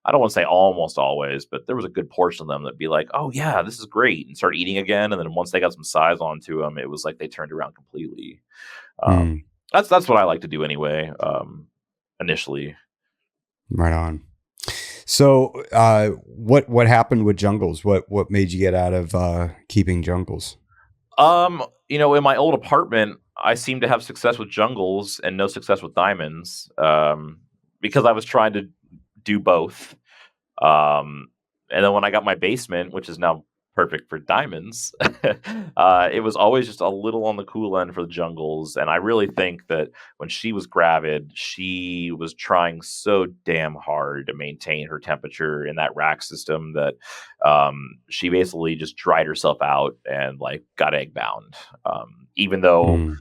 I don't want to say almost always, but there was a good portion of them that'd be like, oh, yeah, this is great, and start eating again. And then once they got some size onto them, it was like they turned around completely. That's what I like to do anyway, initially. Right on. So, what happened with jungles? What made you get out of keeping jungles? In my old apartment, I seemed to have success with jungles and no success with diamonds, because I was trying to do both. And then when I got my basement, which is now perfect for diamonds, it was always just a little on the cool end for the jungles. And I really think that when she was gravid, she was trying so damn hard to maintain her temperature in that rack system that she basically just dried herself out and like got egg bound. Even though,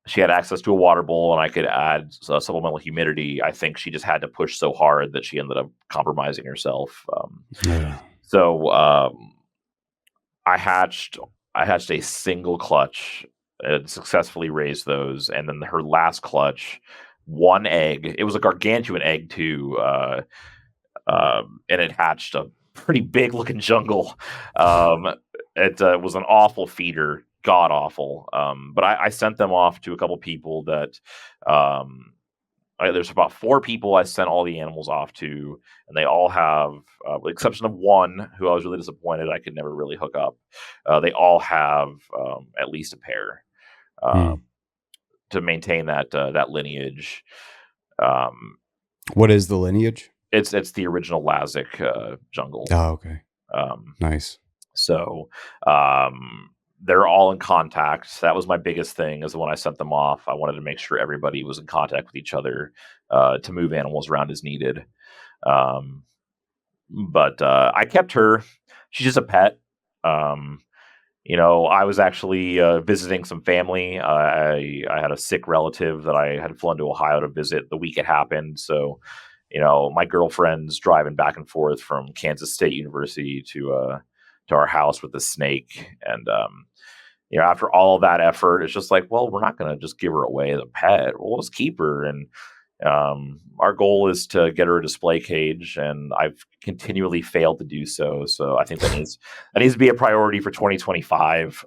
she had access to a water bowl and I could add supplemental humidity, I think she just had to push so hard that she ended up compromising herself. So I hatched a single clutch and successfully raised those. And then her last clutch, one egg. It was a gargantuan egg too. And it hatched a pretty big looking jungle. It was an awful feeder, god awful. But I sent them off to a couple people that there's about 4 people I sent all the animals off to, and they all have, with the exception of one who I was really disappointed I could never really hook up. They all have at least a pair to maintain that lineage. What is the lineage? It's the original Lazic jungle. Oh, okay. Nice. So they're all in contact. That was my biggest thing, is when I sent them off, I wanted to make sure everybody was in contact with each other to move animals around as needed. But I kept her. She's just a pet. I was actually visiting some family. I had a sick relative that I had flown to Ohio to visit the week it happened. So, my girlfriend's driving back and forth from Kansas State University to our house with the snake. And, after all of that effort, it's just like, well, we're not going to just give her away as a pet. We'll just keep her. And our goal is to get her a display cage, and I've continually failed to do so. So I think that needs to be a priority for 2025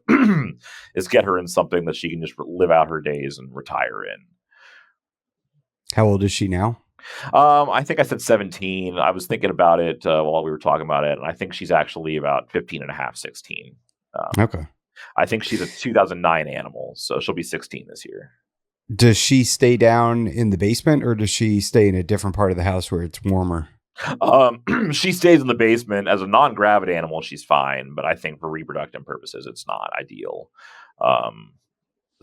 is get her in something that she can just live out her days and retire in. How old is she now? I think I said 17. I was thinking about it while we were talking about it, and I think she's actually about 15 and a half, 16. Okay. I think she's a 2009 animal, so she'll be 16 this year. Does she stay down in the basement, or does she stay in a different part of the house where it's warmer? She stays in the basement. As a non-gravid animal, she's fine, but I think for reproductive purposes, it's not ideal.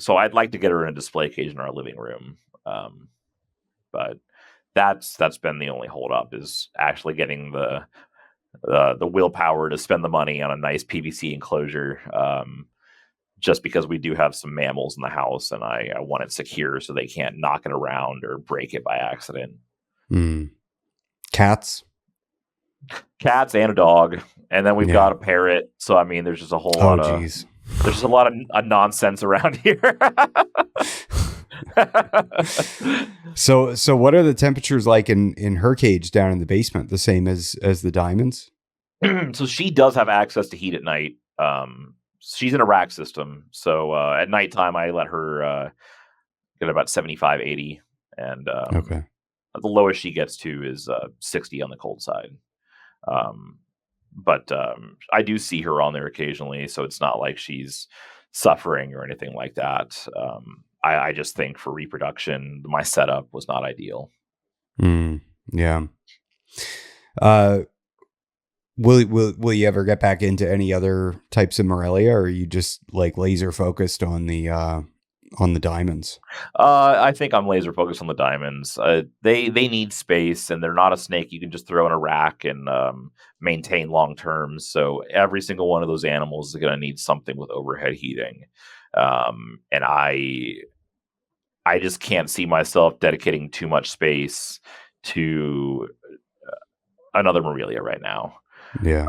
So I'd like to get her in a display cage in our living room. But that's been the only holdup, is actually getting the willpower to spend the money on a nice PVC enclosure. Just because we do have some mammals in the house, and I want it secure so they can't knock it around or break it by accident. Cats and a dog, and then we've got a parrot. So I mean, there's just a whole lot of nonsense around here. So what are the temperatures like in her cage down in the basement? The same as the diamonds? So she does have access to heat at night. She's in a rack system. So at nighttime, I let her get about 75, 80. And okay. The lowest she gets to is 60 on the cold side. But I do see her on there occasionally. So it's not like she's suffering or anything like that. I just think for reproduction, my setup was not ideal. Yeah. Will you ever get back into any other types of Morelia, or are you just like laser focused on the on the diamonds? I think I'm laser focused on the diamonds. They need space, and they're not a snake you can just throw in a rack and maintain long term. So every single one of those animals is going to need something with overhead heating, and I just can't see myself dedicating too much space to another Morelia right now. Yeah.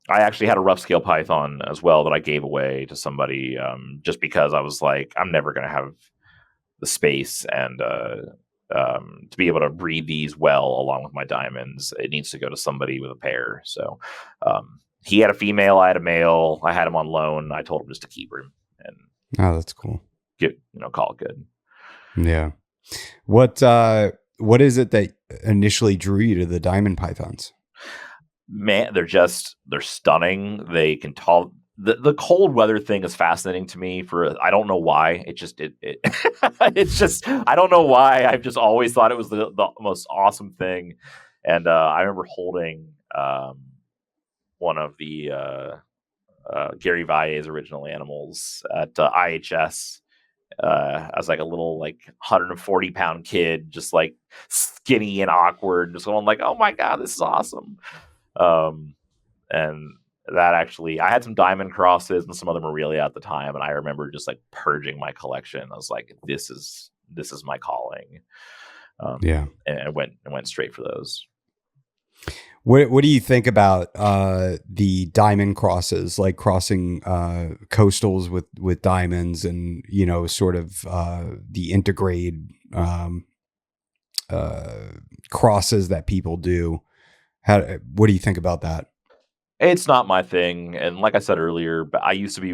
I actually had a rough scale python as well that I gave away to somebody just because I was like, I'm never going to have the space and to be able to breed these well along with my diamonds. It needs to go to somebody with a pair. So he had a female, I had a male. I had him on loan. I told him just to keep him and that's cool. Call it good. Yeah. What is it that initially drew you to the diamond pythons? Man, they're stunning. They can the cold weather thing is fascinating to me I don't know why. It's just I don't know why. I've just always thought it was the most awesome thing. And I remember holding one of the Gary Valle's original animals at IHS as like a little 140-pound kid, just like skinny and awkward, just going like, oh my God, this is awesome. And that actually, I had some diamond crosses and some other Morelia at the time, and I remember just like purging my collection. I was like, this is my calling. And I went straight for those. What do you think about the diamond crosses, like crossing coastals with diamonds, and sort of the integrate crosses that people do? What do you think about that? It's not my thing, and like I said earlier, but I used to be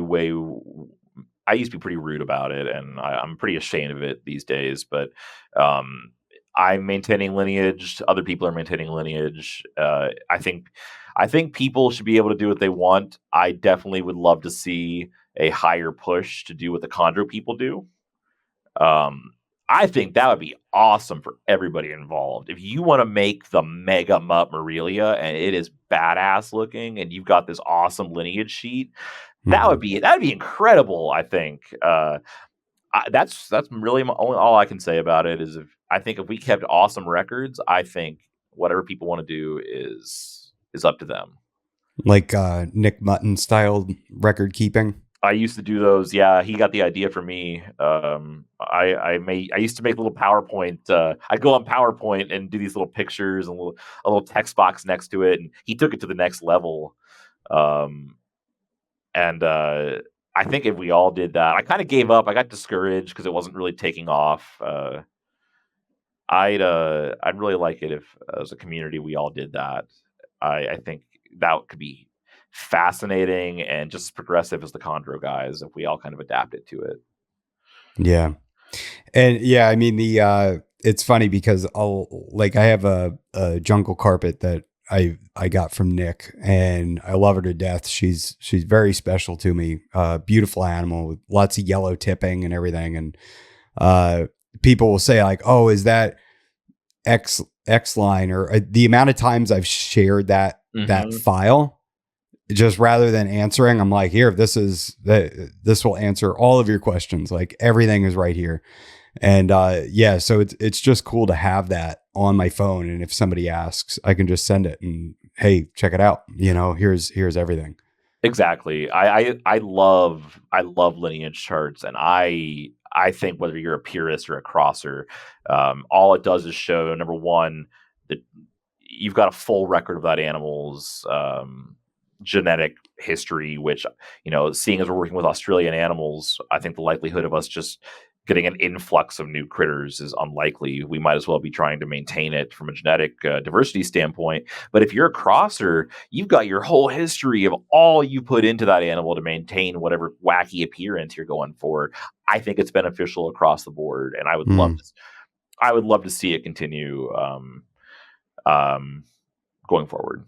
pretty rude about it, and I'm pretty ashamed of it these days. But I'm maintaining Lineage. Other people are maintaining Lineage. I think people should be able to do what they want. I definitely would love to see a higher push to do what the Chondro people do. I think that would be awesome for everybody involved. If you want to make the Mega Mutt Morelia and it is badass looking, and you've got this awesome Lineage sheet, that'd be incredible. I think that's really all I can say about it. Is I think if we kept awesome records, I think whatever people want to do is up to them. Like Nick Mutton style record keeping. I used to do those. Yeah, he got the idea from me. I used to make little PowerPoint. I'd go on PowerPoint and do these little pictures and a little text box next to it, and he took it to the next level. And I think if we all did that, I kind of gave up. I got discouraged because it wasn't really taking off. I'd really like it if, as a community, we all did that. I think that could be fascinating and just as progressive as the Chondro guys if we all kind of adapted to it. Yeah. And yeah, I mean it's funny because I have a jungle carpet that I got from Nick, and I love her to death. She's very special to me. Beautiful animal with lots of yellow tipping and everything. And people will say like, "Oh, is that X line?" Or the amount of times I've shared that file. Just rather than answering, I'm like, here, this will answer all of your questions. Like everything is right here. And so it's just cool to have that on my phone. And if somebody asks, I can just send it and, hey, check it out. Here's everything. Exactly. I love Lineage charts, and I think whether you're a purist or a crosser, all it does is show, number one, that you've got a full record of that animal's genetic history, which, seeing as we're working with Australian animals, I think the likelihood of us just getting an influx of new critters is unlikely. We might as well be trying to maintain it from a genetic diversity standpoint. But if you're a crosser, you've got your whole history of all you put into that animal to maintain whatever wacky appearance you're going for. I think it's beneficial across the board, and I would love to see it continue going forward.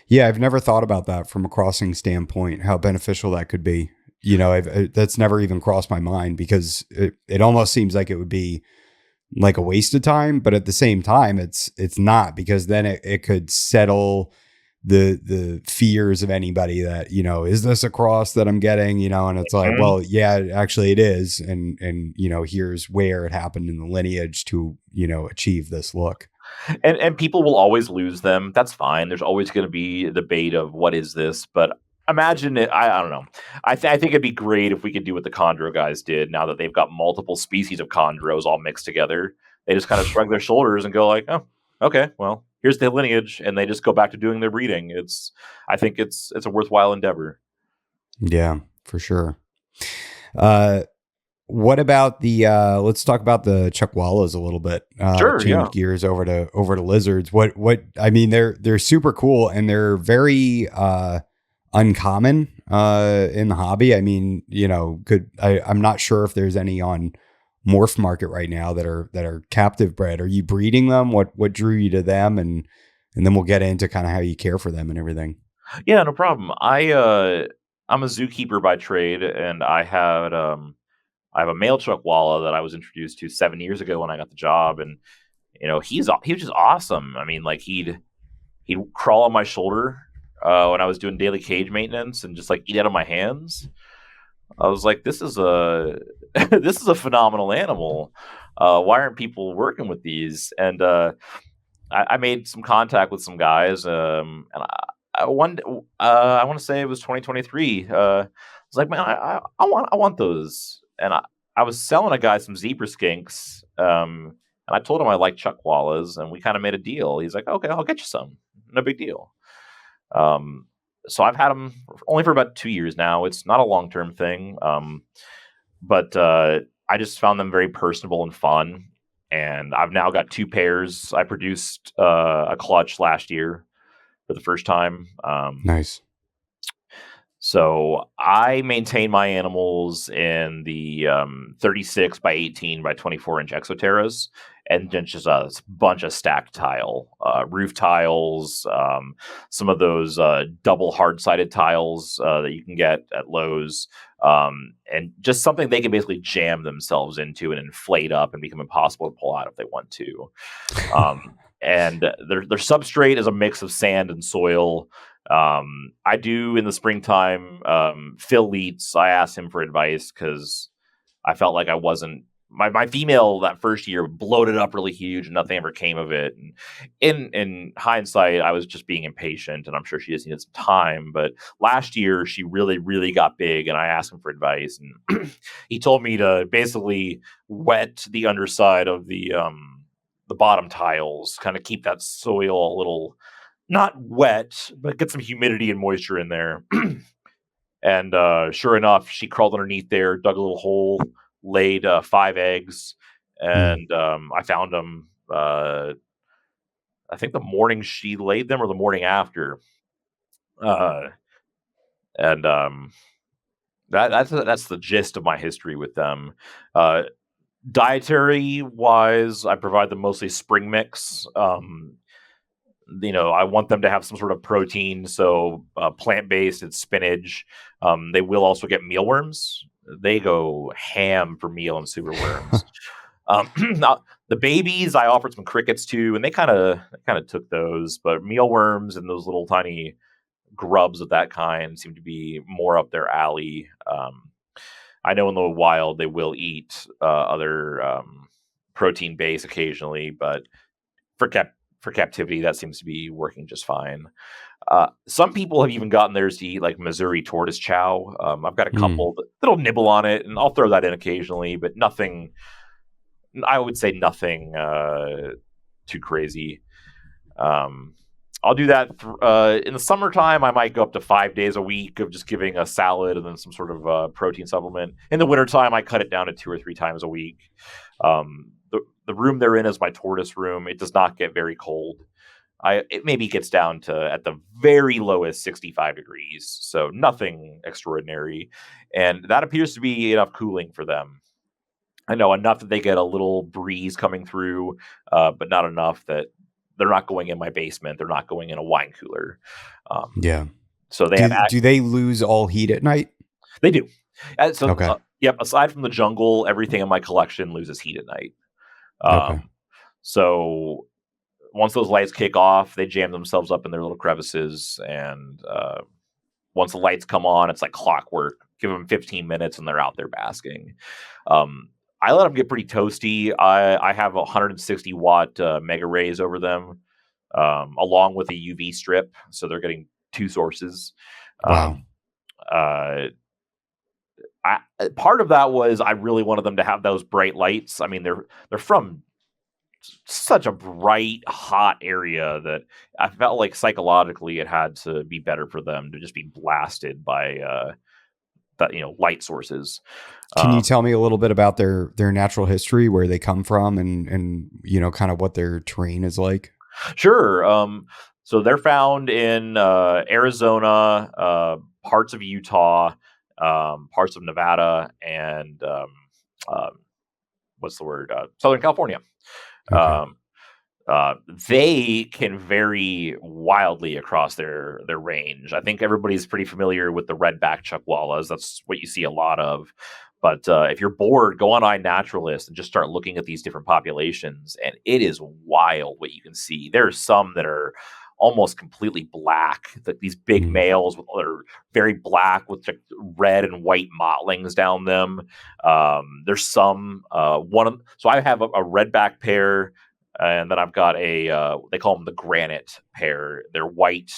Yeah, I've never thought about that from a crossing standpoint, how beneficial that could be. That's never even crossed my mind, because it almost seems like it would be like a waste of time. But at the same time, it's not, because then it could settle the fears of anybody that, is this a cross that I'm getting, and it's like, well, yeah, actually it is. And, here's where it happened in the lineage to, achieve this look. And people will always lose them. That's fine. There's always going to be a debate of what is this, but imagine it. I don't know. I think it'd be great if we could do what the chondro guys did. Now that they've got multiple species of chondros all mixed together, they just kind of shrug their shoulders and go like, "Oh, okay, well, here's the lineage," and they just go back to doing their breeding. I think it's a worthwhile endeavor. Yeah, for sure. What about the let's talk about the Chuckwallas a little bit. Sure, change gears over to lizards. What I mean, they're super cool and they're very uncommon in the hobby. I mean, I'm not sure if there's any on morph market right now that are captive bred. Are you breeding them? What drew you to them? And then we'll get into kind of how you care for them and everything. Yeah, no problem. I'm a zookeeper by trade, and I have a male Chuckwalla that I was introduced to 7 years ago when I got the job, and he was just awesome. I mean, like he'd crawl on my shoulder when I was doing daily cage maintenance and just like eat out of my hands. I was like, this is a this is a phenomenal animal. Why aren't people working with these? And I made some contact with some guys, and I want to say it was 2023. I was like, man, I want those, and I was selling a guy some zebra skinks, and I told him I like Chuckwallas, and we kind of made a deal. He's like, okay, I'll get you some, no big deal. So I've had them only for about 2 years now. It's not a long-term thing, but I just found them very personable and fun. And I've now got 2 pairs. I produced a clutch last year for the first time. Nice. So I maintain my animals in the 36 by 18 by 24 inch exoterras, and then just a bunch of stacked tile, roof tiles, some of those double hard-sided tiles that you can get at Lowe's, and just something they can basically jam themselves into and inflate up and become impossible to pull out if they want to. And their substrate is a mix of sand and soil. I do in the springtime. Phil Leets, I asked him for advice because I felt like I wasn't. My female that first year bloated up really huge and nothing ever came of it. And in hindsight, I was just being impatient, and I'm sure she just needed some time. But last year, she really, really got big, and I asked him for advice, and he told me to basically wet the underside of the bottom tiles, kind of keep that soil a little not wet, but get some humidity and moisture in there. And sure enough, she crawled underneath there, dug a little hole, laid 5 eggs, and I found them. I think the morning she laid them, or the morning after. And that's the gist of my history with them. Dietary wise, I provide them mostly spring mix. I want them to have some sort of protein, so plant-based, it's spinach. They will also get mealworms. They go ham for meal and super worms. Now, the babies, I offered some crickets to, and they kind of took those, but mealworms and those little tiny grubs of that kind seem to be more up their alley. I know in the wild they will eat other protein base occasionally, but for captivity, that seems to be working just fine. Some people have even gotten theirs to eat like Missouri tortoise chow. I've got a couple that'll nibble on it, and I'll throw that in occasionally, but nothing. I would say nothing too crazy. I'll do that in the summertime. I might go up to 5 days a week of just giving a salad and then some sort of protein supplement. In the wintertime, I cut it down to 2 or 3 times a week. The room they're in is my tortoise room. It does not get very cold. It maybe gets down to, at the very lowest, 65 degrees. So nothing extraordinary. And that appears to be enough cooling for them. I know enough that they get a little breeze coming through, but not enough that they're not going in my basement. They're not going in a wine cooler. Yeah. So they do they lose all heat at night? They do. Okay. Yep. Aside from the jungle, everything in my collection loses heat at night. Okay. So once those lights kick off, they jam themselves up in their little crevices, and once the lights come on, it's like clockwork. Give them 15 minutes, and they're out there basking. I let them get pretty toasty. I have a 160 watt mega rays over them, along with a UV strip, so they're getting two sources. Wow. Part of that was I really wanted them to have those bright lights. I mean, they're from such a bright, hot area that I felt like psychologically it had to be better for them to just be blasted by that light sources. Can you tell me a little bit about their natural history, where they come from, and kind of what their terrain is like? Sure. So they're found in Arizona, parts of Utah, parts of Nevada, and what's the word? Southern California. Okay. They can vary wildly across their range. I think everybody's pretty familiar with the redback chuckwallas. That's what you see a lot of. But if you're bored, go on iNaturalist and just start looking at these different populations, and it is wild what you can see. There are some that are almost completely black, like these big males that are very black with red and white mottlings down them. There's some so I have a redback pair, and then I've got they call them the granite pair. They're white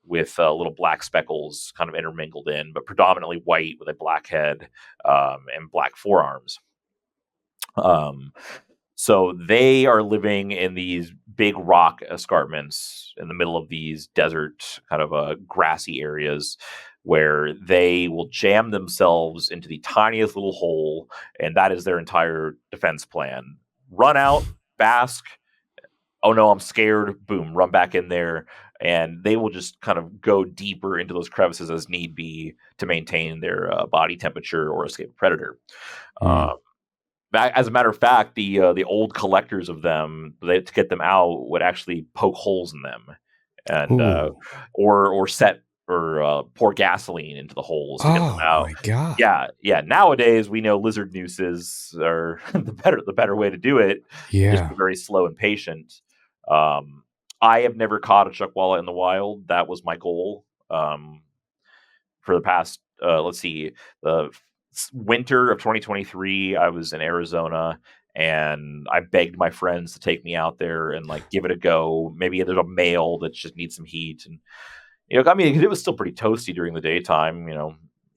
with little black speckles kind of intermingled in, but predominantly white with a black head and black forearms. So they are living in these big rock escarpments in the middle of these desert kind of grassy areas, where they will jam themselves into the tiniest little hole, and that is their entire defense plan. Run out, bask. Oh no, I'm scared. Boom, run back in there. And they will just kind of go deeper into those crevices as need be to maintain their body temperature or escape a predator. As a matter of fact, the old collectors of them, to get them out, would actually poke holes in them, and or set or pour gasoline into the holes to get them out. My God. Yeah. Nowadays, we know lizard nooses are the better way to do it. Yeah. Just be very slow and patient. I have never caught a chuckwalla in the wild. That was my goal for the past, the winter of 2023. I was in Arizona, and I begged my friends to take me out there and give it a go. Maybe there's a male that just needs some heat. And, it was still pretty toasty during the daytime,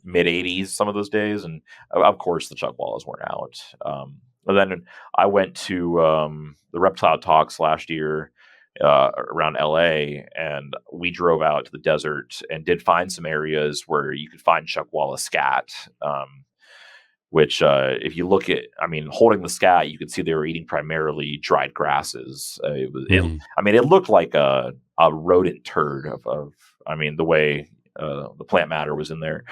mid 80s some of those days. And of course the chuckwallas weren't out. And then I went to the Reptile talks last year around LA, and we drove out to the desert and did find some areas where you could find chuckwalla scat, which if you look at, holding the scat, you could see they were eating primarily dried grasses. It looked like a rodent turd of the way the plant matter was in there.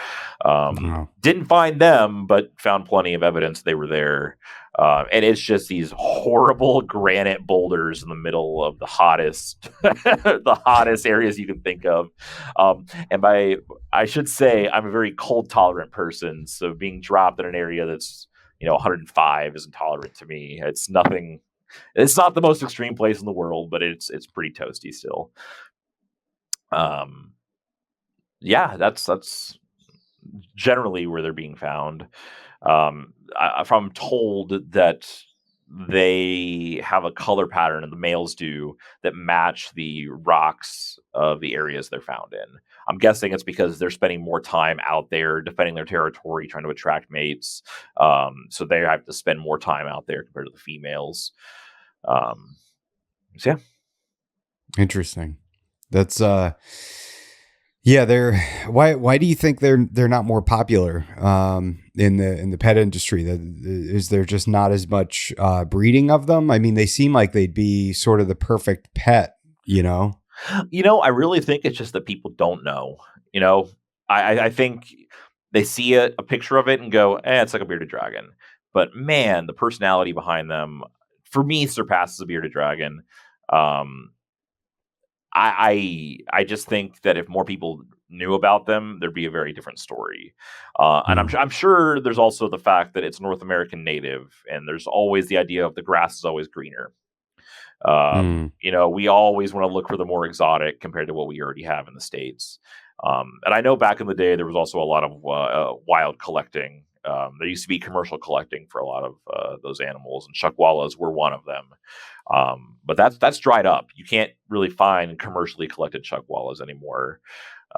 Didn't find them, but found plenty of evidence they were there. And it's just these horrible granite boulders in the middle of the hottest, the hottest areas you can think of. I should say I'm a very cold tolerant person. So being dropped in an area that's, 105 is intolerant to me. It's nothing. It's not the most extreme place in the world, but it's pretty toasty still. That's generally where they're being found. If I'm told that they have a color pattern, and the males do, that match the rocks of the areas they're found in. I'm guessing it's because they're spending more time out there defending their territory, trying to attract mates. So they have to spend more time out there compared to the females. Yeah. Interesting. That's why do you think they're not more popular in the pet industry? Is there just not as much breeding of them? They seem like they'd be sort of the perfect pet, I really think it's just that people don't know. I think they see a picture of it and go, it's like a bearded dragon. But man, the personality behind them, for me, surpasses a bearded dragon. I just think that if more people knew about them, there'd be a very different story. And I'm sure there's also the fact that it's North American native, and there's always the idea of the grass is always greener. Mm. We always want to look for the more exotic compared to what we already have in the States. And I know back in the day, there was also a lot of wild collecting. There used to be commercial collecting for a lot of those animals, and Chuckwallas were one of them. But that's dried up. You can't really find commercially collected Chuckwallas anymore.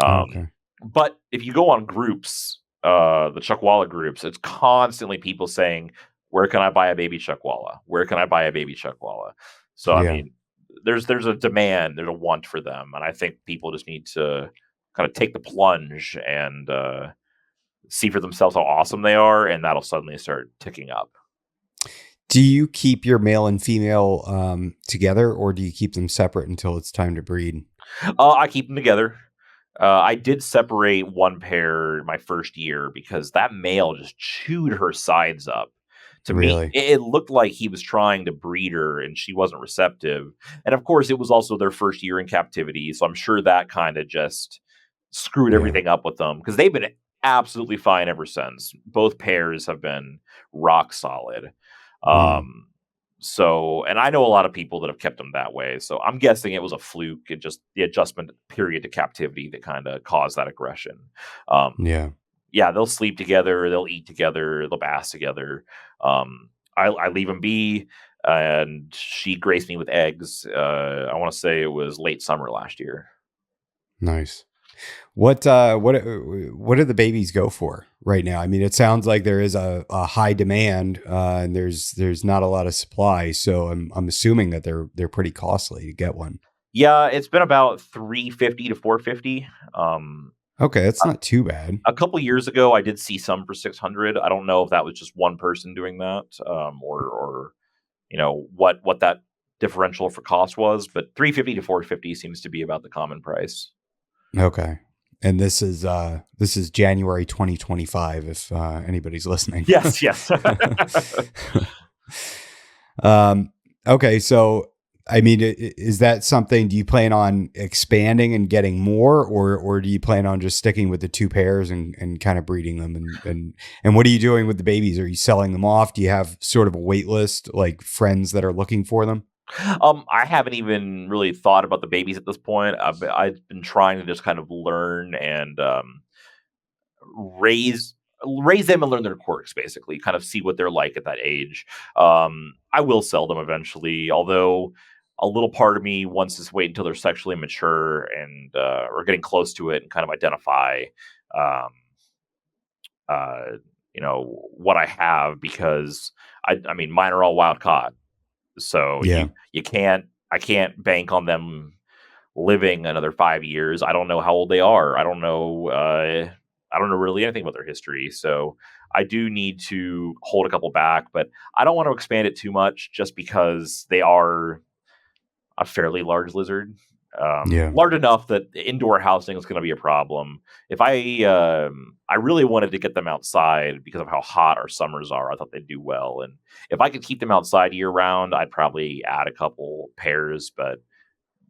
Um, Okay. but if you go on groups, the Chuckwalla groups, it's constantly people saying, "Where can I buy a baby Chuckwalla? Where can I buy a baby Chuckwalla?" So I Yeah. mean, there's a demand, there's a want for them, and I think people just need to kind of take the plunge and see for themselves how awesome they are, and that'll suddenly start ticking up. Do you keep your male and female together, or do you keep them separate until it's time to breed? I keep them together. I did separate one pair my first year because that male just chewed her sides up. To me, Really? it looked like he was trying to breed her and she wasn't receptive. And of course, it was also their first year in captivity. So I'm sure that kind of just screwed Yeah. everything up with them because they've been absolutely fine ever since. Both pairs have been rock solid. Mm. Um, and I know a lot of people that have kept them that way. So I'm guessing it was a fluke and just the adjustment period to captivity that kind of caused that aggression. Um, Yeah. yeah, they'll sleep together, they'll eat together, they'll bath together. I leave them be, and she graced me with eggs. I want to say it was late summer last year. Nice. What do the babies go for right now? I mean, it sounds like there is a high demand, and there's not a lot of supply. So I'm assuming that they're pretty costly to get one. Yeah, it's been about 350 to 450. Okay, that's not too bad. A couple years ago, I did see some for 600. I don't know if that was just one person doing that, or what that differential for cost was, but 350 to 450 seems to be about the common price. Okay. And this is January 2025 if anybody's listening. Yes, yes. um okay, so I mean is that something, do you plan on expanding and getting more, or do you plan on just sticking with the two pairs and kind of breeding them, and what are you doing with the babies? Are you selling them off? Do you have sort of a wait list, like friends that are looking for them? I haven't even really thought about the babies at this point. I've been trying to just kind of learn and raise raise them and learn their quirks, basically kind of see what they're like at that age. I will sell them eventually, although a little part of me wants to wait until they're sexually mature and or getting close to it and kind of identify um, uh, what I have, because I mean mine are all wild caught, so Yeah. I can't bank on them living another 5 years. I don't know how old they are. I don't know really anything about their history. So I do need to hold a couple back, but I don't want to expand it too much just because they are a fairly large lizard. Yeah. Large enough that indoor housing is going to be a problem. If I really wanted to get them outside because of how hot our summers are. I thought they'd do well, and if I could keep them outside year round, I'd probably add a couple pairs. But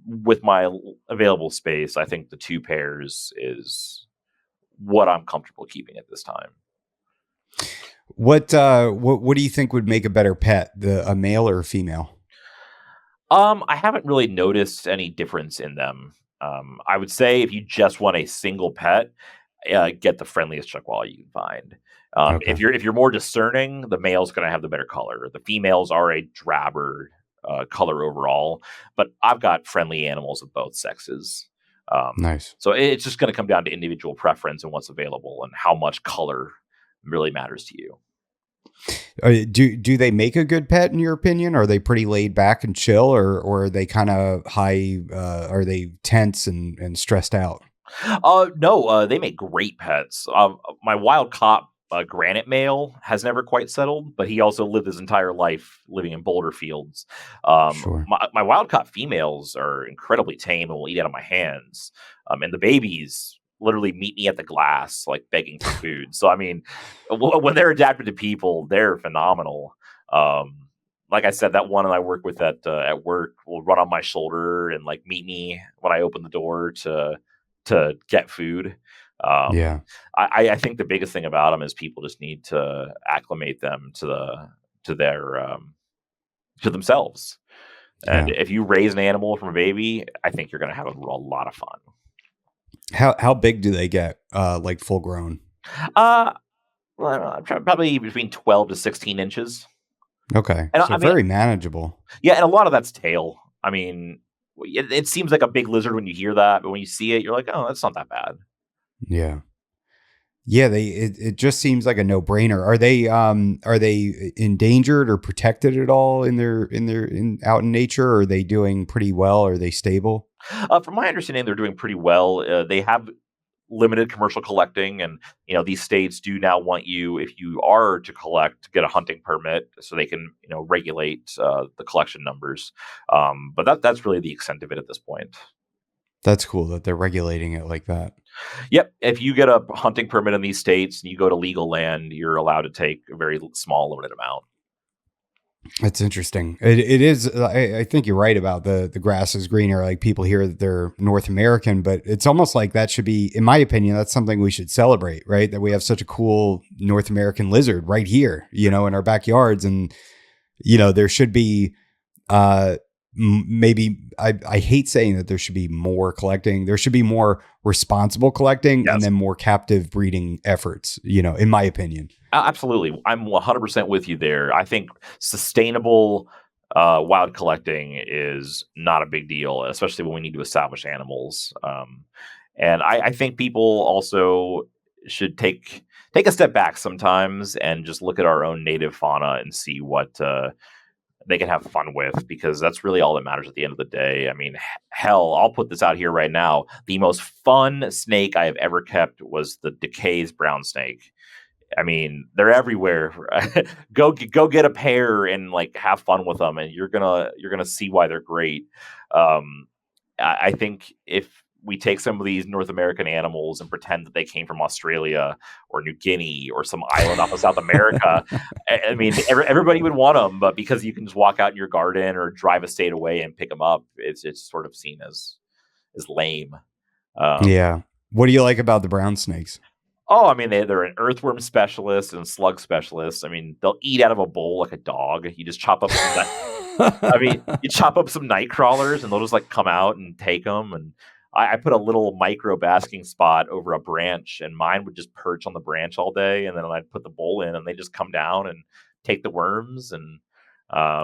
with my available space, I think the two pairs is what I'm comfortable keeping at this time. What do you think would make a better pet, a male or a female? I haven't really noticed any difference in them. I would say if you just want a single pet, get the friendliest Chuckwalla you can find. Okay. If you're more discerning, the male's going to have the better color. The females are a drabber color overall, but I've got friendly animals of both sexes. Nice. So it's just going to come down to individual preference and what's available and how much color really matters to you. Do they make a good pet in your opinion? Are they pretty laid back and chill, or are they kind of high? Are they tense and stressed out? No, they make great pets. My wild caught granite male has never quite settled, but he also lived his entire life living in boulder fields. Sure. My wild caught females are incredibly tame and will eat out of my hands. And the babies literally meet me at the glass, like begging for food. So I mean, when they're adapted to people, they're phenomenal. Like I said, that one that I work with at work will run on my shoulder and like meet me when I open the door to get food. Um, Yeah. I think the biggest thing about them is people just need to acclimate them to their to themselves. And Yeah. if you raise an animal from a baby, I think you're going to have a lot of fun. How big do they get? Like full grown? Uh, well, I don't know, probably between 12 to 16 inches. Okay. And So I mean, very manageable. yeah, and a lot of that's tail. I mean, it seems like a big lizard when you hear that, but when you see it, you're like, oh, that's not that bad. Yeah. Yeah, it just seems like a no-brainer. Are they endangered or protected at all in out in nature? Or are they doing pretty well? Are they stable? From my understanding, they're doing pretty well. They have limited commercial collecting, and these states do now want you, if you are to collect, to get a hunting permit so they can regulate the collection numbers. But that's really the extent of it at this point. That's cool that they're regulating it like that. Yep. If you get a hunting permit in these states and you go to legal land, you're allowed to take a very small, limited amount. That's interesting. It is. I think you're right about the grass is greener. Like people hear that they're North American, but it's almost like that should be, in my opinion, that's something we should celebrate, right? That we have such a cool North American lizard right here, in our backyards. And, there should be, maybe I hate saying that there should be more collecting. There should be more responsible collecting, Yes. and then more captive breeding efforts, in my opinion. Absolutely. I'm 100% with you there. I think sustainable wild collecting is not a big deal, especially when we need to establish animals. And I think people also should take a step back sometimes and just look at our own native fauna and see what they can have fun with, because that's really all that matters at the end of the day. I mean, hell, I'll put this out here right now. The most fun snake I have ever kept was the Decay's brown snake. I mean, they're everywhere. Go get a pair and like have fun with them, and you're gonna see why they're great. I think if we take some of these North American animals and pretend that they came from Australia or New Guinea or some island off of South America, I mean, everybody would want them, but because you can just walk out in your garden or drive a state away and pick them up, it's sort of seen as lame. Yeah. What do you like about the brown snakes? Oh, I mean, they're an earthworm specialist and slug specialist. I mean, they'll eat out of a bowl like a dog. You just chop up you chop up some night crawlers and they'll just like come out and take them. And I put a little micro basking spot over a branch, and mine would just perch on the branch all day. And then I'd put the bowl in, and they just come down and take the worms. And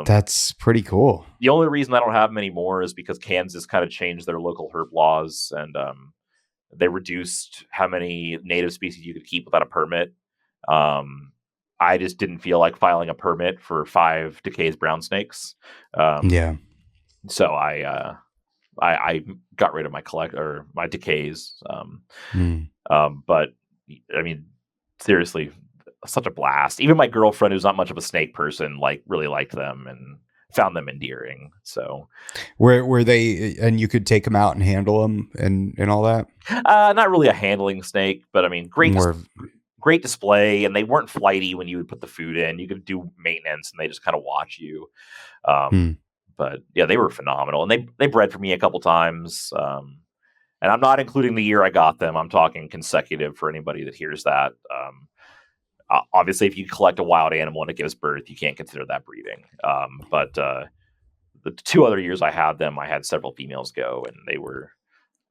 that's pretty cool. The only reason I don't have them anymore is because Kansas kind of changed their local herp laws, and they reduced how many native species you could keep without a permit. I just didn't feel like filing a permit for 5 Decay's brown snakes. Yeah. So I got rid of my Decays. But I mean, seriously, such a blast. Even my girlfriend, who's not much of a snake person, like really liked them and found them endearing. So were they, and you could take them out and handle them and all that? Not really a handling snake, but I mean, great display, and they weren't flighty when you would put the food in. You could do maintenance and they just kind of watch you. But yeah, they were phenomenal, and they bred for me a couple times. And I'm not including the year I got them. I'm talking consecutive for anybody that hears that. Obviously, if you collect a wild animal and it gives birth, you can't consider that breeding. But the 2 other years I had them, I had several females go, and they were,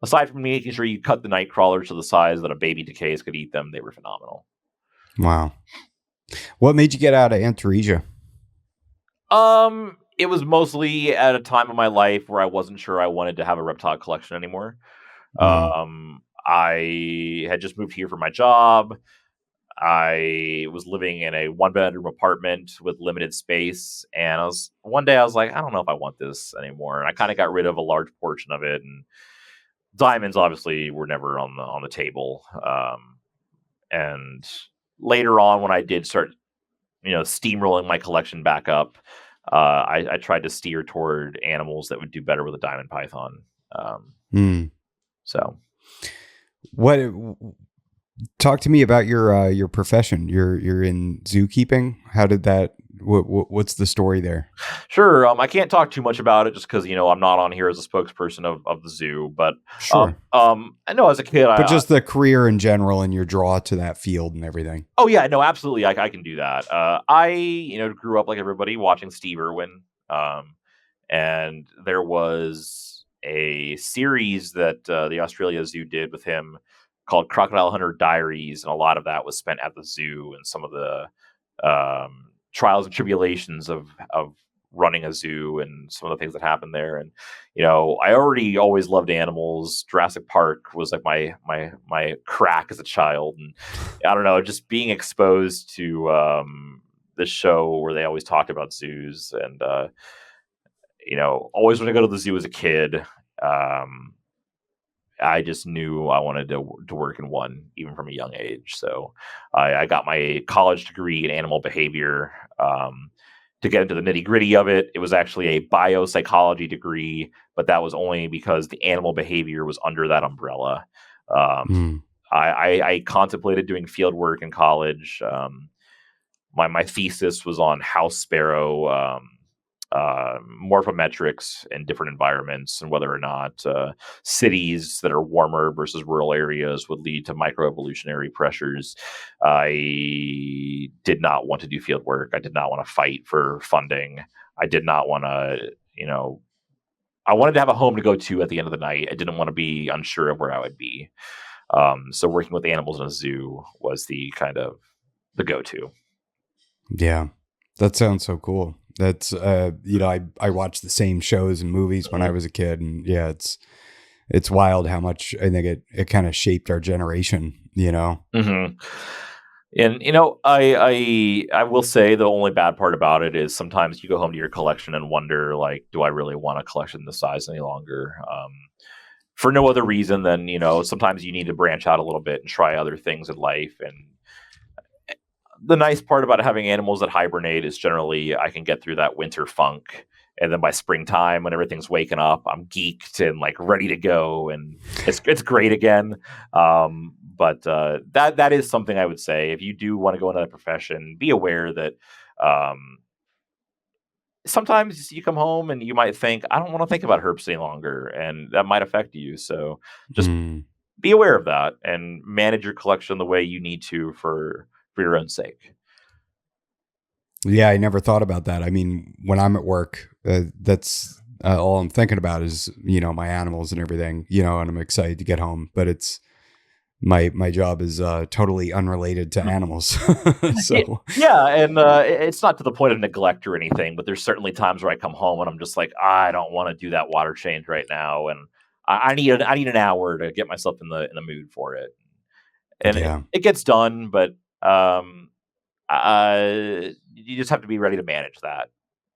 aside from making sure you cut the night crawlers to the size that a baby Decays could eat them, they were phenomenal. Wow. What made you get out of Antaresia? It was mostly at a time of my life where I wasn't sure I wanted to have a reptile collection anymore. I had just moved here for my job. I was living in a 1-bedroom apartment with limited space, and one day I was like, I don't know if I want this anymore. And I kind of got rid of a large portion of it, and diamonds obviously were never on the table. And later on, when I did start, steamrolling my collection back up, I tried to steer toward animals that would do better with a diamond python. So what? Talk to me about your profession. You're in zookeeping. How did that? What's the story there? Sure. I can't talk too much about it just because I'm not on here as a spokesperson of the zoo. But sure. I know as a kid, but just the career in general and your draw to that field and everything. Oh yeah, no, absolutely. I can do that. I grew up like everybody watching Steve Irwin, and there was a series that the Australia Zoo did with him called Crocodile Hunter Diaries, and a lot of that was spent at the zoo and some of the trials and tribulations of running a zoo and some of the things that happened there. And I already always loved animals. Jurassic Park was like my crack as a child, and I don't know, just being exposed to this show where they always talked about zoos, and always wanted to go to the zoo as a kid. I just knew I wanted to work in one, even from a young age. So I got my college degree in animal behavior. To get into the nitty gritty of it, it was actually a biopsychology degree, but that was only because the animal behavior was under that umbrella. I contemplated doing field work in college. My thesis was on house sparrow morphometrics in different environments, and whether or not cities that are warmer versus rural areas would lead to microevolutionary pressures. I did not want to do field work. I did not want to fight for funding. I did not want to, I wanted to have a home to go to at the end of the night. I didn't want to be unsure of where I would be. So working with animals in a zoo was the kind of the go-to. Yeah, that sounds so cool. That's I watched the same shows and movies when I was a kid, and yeah, it's wild how much I think it kind of shaped our generation. Mm-hmm. And I will say the only bad part about it is sometimes you go home to your collection and wonder, like, do I really want a collection this size any longer? For no other reason than sometimes you need to branch out a little bit and try other things in life. And the nice part about having animals that hibernate is generally I can get through that winter funk, and then by springtime, when everything's waking up, I'm geeked and like ready to go, and it's great again. But that is something I would say, if you do want to go into that profession, be aware that sometimes you come home and you might think, I don't want to think about herps any longer, and that might affect you. So just be aware of that and manage your collection the way you need to for your own sake. Yeah, I never thought about that. I mean, when I'm at work, that's all I'm thinking about is, my animals and everything, and I'm excited to get home, but it's my job is totally unrelated to animals. So yeah, and it's not to the point of neglect or anything, but there's certainly times where I come home and I'm just like, I don't want to do that water change right now, and I need an hour to get myself in the mood for it. And it gets done, but you just have to be ready to manage that.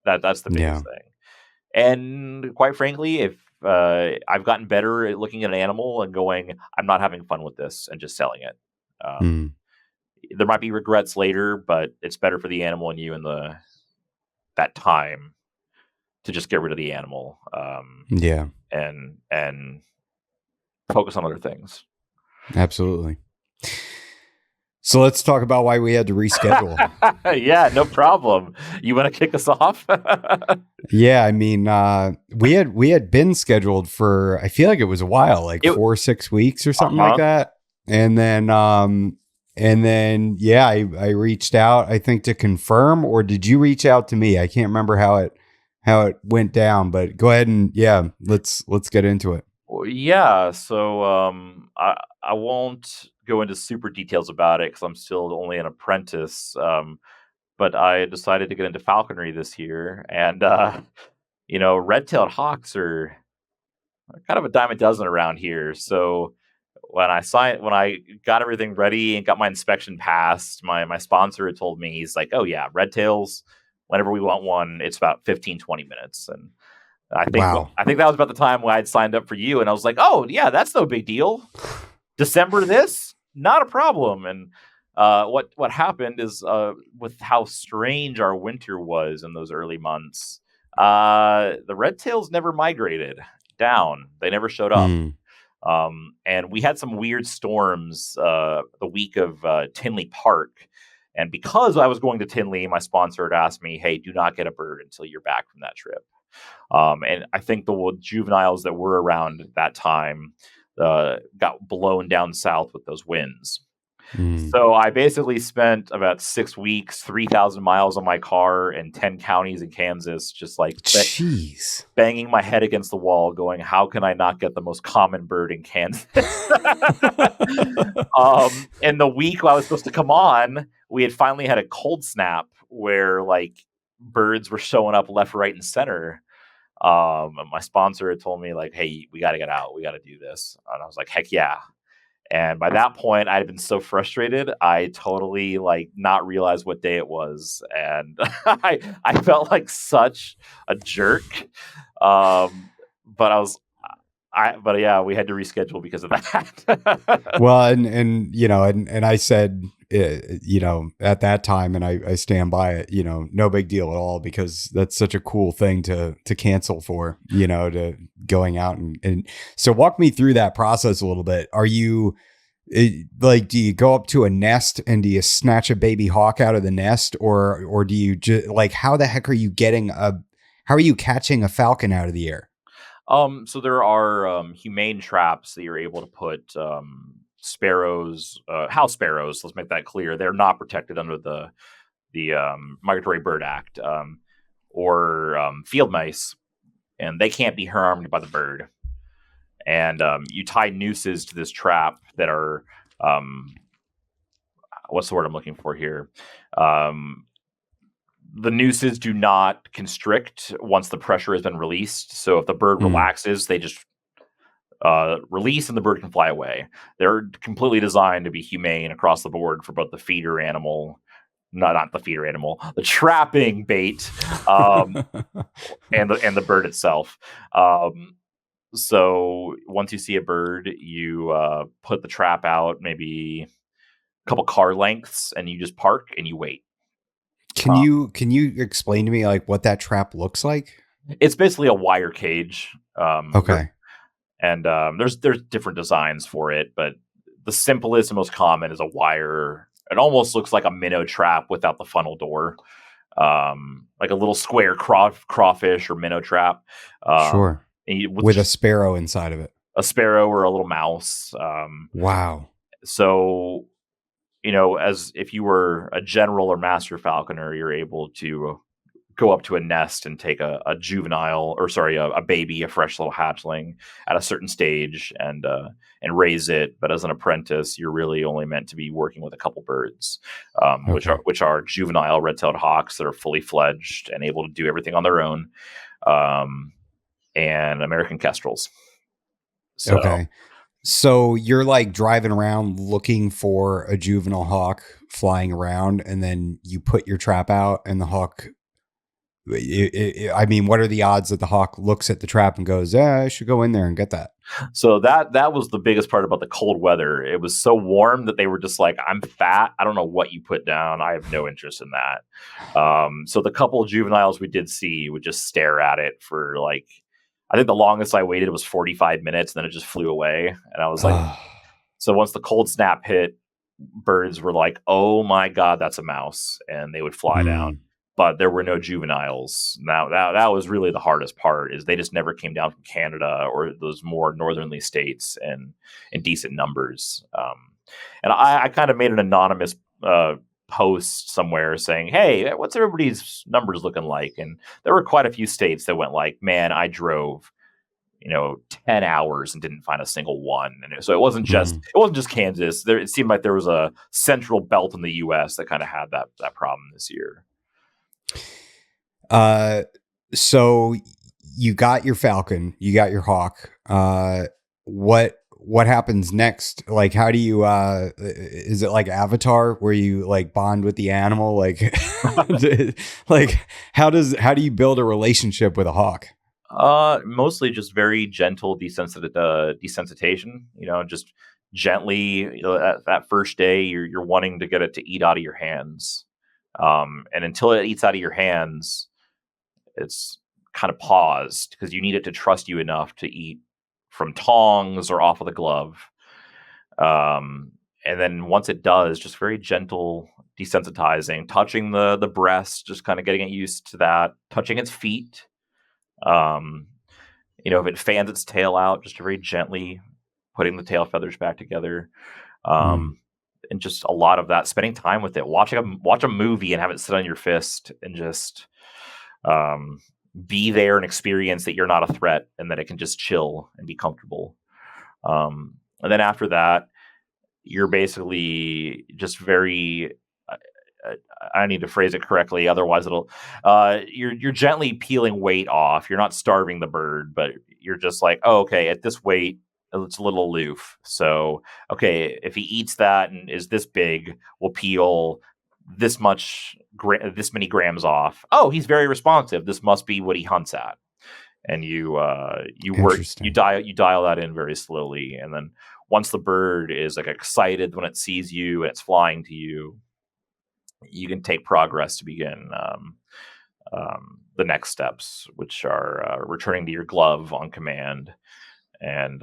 That's the biggest thing. And quite frankly, if I've gotten better at looking at an animal and going, I'm not having fun with this, and just selling it. There might be regrets later, but it's better for the animal and you in that time to just get rid of the animal. And focus on other things. Absolutely. So let's talk about why we had to reschedule. Yeah, no problem. You want to kick us off? Yeah, I mean, we had been scheduled for, I feel like it was a while, like 4 or 6 weeks or something like that. And then, yeah, I reached out, I think, to confirm, or did you reach out to me? I can't remember how it went down, but go ahead and let's get into it. Well, yeah. So, I won't go into super details about it because I'm still only an apprentice. But I decided to get into falconry this year, and red-tailed hawks are kind of a dime a dozen around here. So when I got everything ready and got my inspection passed, my sponsor had told me, he's like, "Oh yeah, red tails. Whenever we want one, it's about 15-20 minutes." And I think that was about the time when I'd signed up for you, and I was like, "Oh yeah, that's no big deal. December this, not a problem." And what happened is, with how strange our winter was in those early months, the red tails never migrated down. They never showed up. And we had some weird storms the week of Tinley Park. And because I was going to Tinley, my sponsor had asked me, "Hey, do not get a bird until you're back from that trip." And I think the juveniles that were around that time got blown down south with those winds. Mm. So I basically spent about 6 weeks, 3,000 miles on my car in 10 counties in Kansas, just like Jeez. banging my head against the wall, going, "How can I not get the most common bird in Kansas?" And the week I was supposed to come on, we had finally had a cold snap where like birds were showing up left, right, and center. And my sponsor had told me like, "Hey, we got to get out. We got to do this." And I was like, "Heck yeah!" And by that point, I had been so frustrated, I totally like not realized what day it was, and I felt like such a jerk. But I was, but yeah, we had to reschedule because of that. Well, and you know, and I said, you know, at that time, and I stand by it. You know, no big deal at all, because that's such a cool thing to cancel for. You know, to going out and so walk me through that process a little bit. Are you like, do you go up to a nest and do you snatch a baby hawk out of the nest, or do you just like, how the heck are you how are you catching a falcon out of the air? So there are humane traps that you're able to put sparrows, house sparrows. Let's make that clear. They're not protected under the Migratory Bird Act, or field mice, and they can't be harmed by the bird. And you tie nooses to this trap that are what's the word I'm looking for here? The nooses do not constrict once the pressure has been released. So if the bird relaxes, they just release and the bird can fly away. They're completely designed to be humane across the board for both the feeder animal, not the feeder animal, the trapping bait, and the bird itself. So once you see a bird, you put the trap out maybe a couple car lengths, and you just park and you wait. Can you explain to me like what that trap looks like? It's basically a wire cage. Okay. And there's different designs for it, but the simplest and most common is a wire. It almost looks like a minnow trap without the funnel door, like a little square crawfish or minnow trap. Sure. With a sparrow inside of it. A sparrow or a little mouse. Wow. So, you know, as if you were a general or master falconer, you're able to go up to a nest and take a juvenile, or sorry, a baby, a fresh little hatchling at a certain stage, and raise it. But as an apprentice, you're really only meant to be working with a couple birds, Okay. which are juvenile red-tailed hawks that are fully fledged and able to do everything on their own, and American kestrels. So, Okay. So you're like driving around looking for a juvenile hawk flying around, and then you put your trap out, and the hawk. I mean, what are the odds that the hawk looks at the trap and goes, "Yeah, I should go in there and get that"? So that was the biggest part about the cold weather. It was so warm that they were just like, "I'm fat. I don't know what you put down. I have no interest in that." So the couple of juveniles we did see would just stare at it for like, I think the longest I waited was 45 minutes, and then it just flew away. And I was like, so once the cold snap hit, birds were like, "Oh my God, that's a mouse," and they would fly down. But there were no juveniles. Now that was really the hardest part, is they just never came down from Canada or those more northernly states in decent numbers. And I kind of made an anonymous post somewhere saying, "Hey, what's everybody's numbers looking like?" And there were quite a few states that went like, "Man, I drove 10 hours and didn't find a single one." And so it wasn't just Kansas. It seemed like there was a central belt in the U.S. that kind of had that problem this year. So you got your falcon, you got your hawk. What happens next? Like, how do you, is it like Avatar where you like bond with the animal? Like, like how do you build a relationship with a hawk? Mostly just very gentle desensitization, just gently, that first day you're wanting to get it to eat out of your hands. And until it eats out of your hands, it's kind of paused because you need it to trust you enough to eat from tongs or off of the glove. And then once it does, just very gentle desensitizing, touching the breast, just kind of getting it used to that, touching its feet. If it fans its tail out, just very gently putting the tail feathers back together. and just a lot of that, spending time with it, watch a movie and have it sit on your fist, and just be there and experience that you're not a threat and that it can just chill and be comfortable. And then after that, you're basically just very. I need to phrase it correctly, otherwise it'll. You're gently peeling weight off. You're not starving the bird, but you're just like, oh, okay, at this weight, it's a little aloof. So, okay, if he eats that and is this big, we'll peel this this many grams off. Oh, he's very responsive. This must be what he hunts at. And you dial that in very slowly, and then once the bird is like excited when it sees you and it's flying to you, you can take progress to begin the next steps, which are returning to your glove on command. And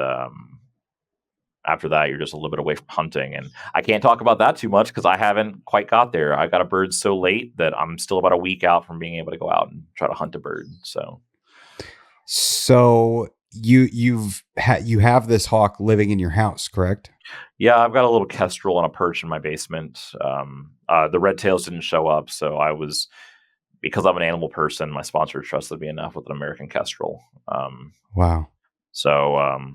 after that, you're just a little bit away from hunting. And I can't talk about that too much because I haven't quite got there. I got a bird so late that I'm still about a week out from being able to go out and try to hunt a bird. So you have this hawk living in your house, correct? Yeah, I've got a little kestrel on a perch in my basement. The red tails didn't show up, so because I'm an animal person, my sponsor trusted me enough with an American kestrel. Wow. So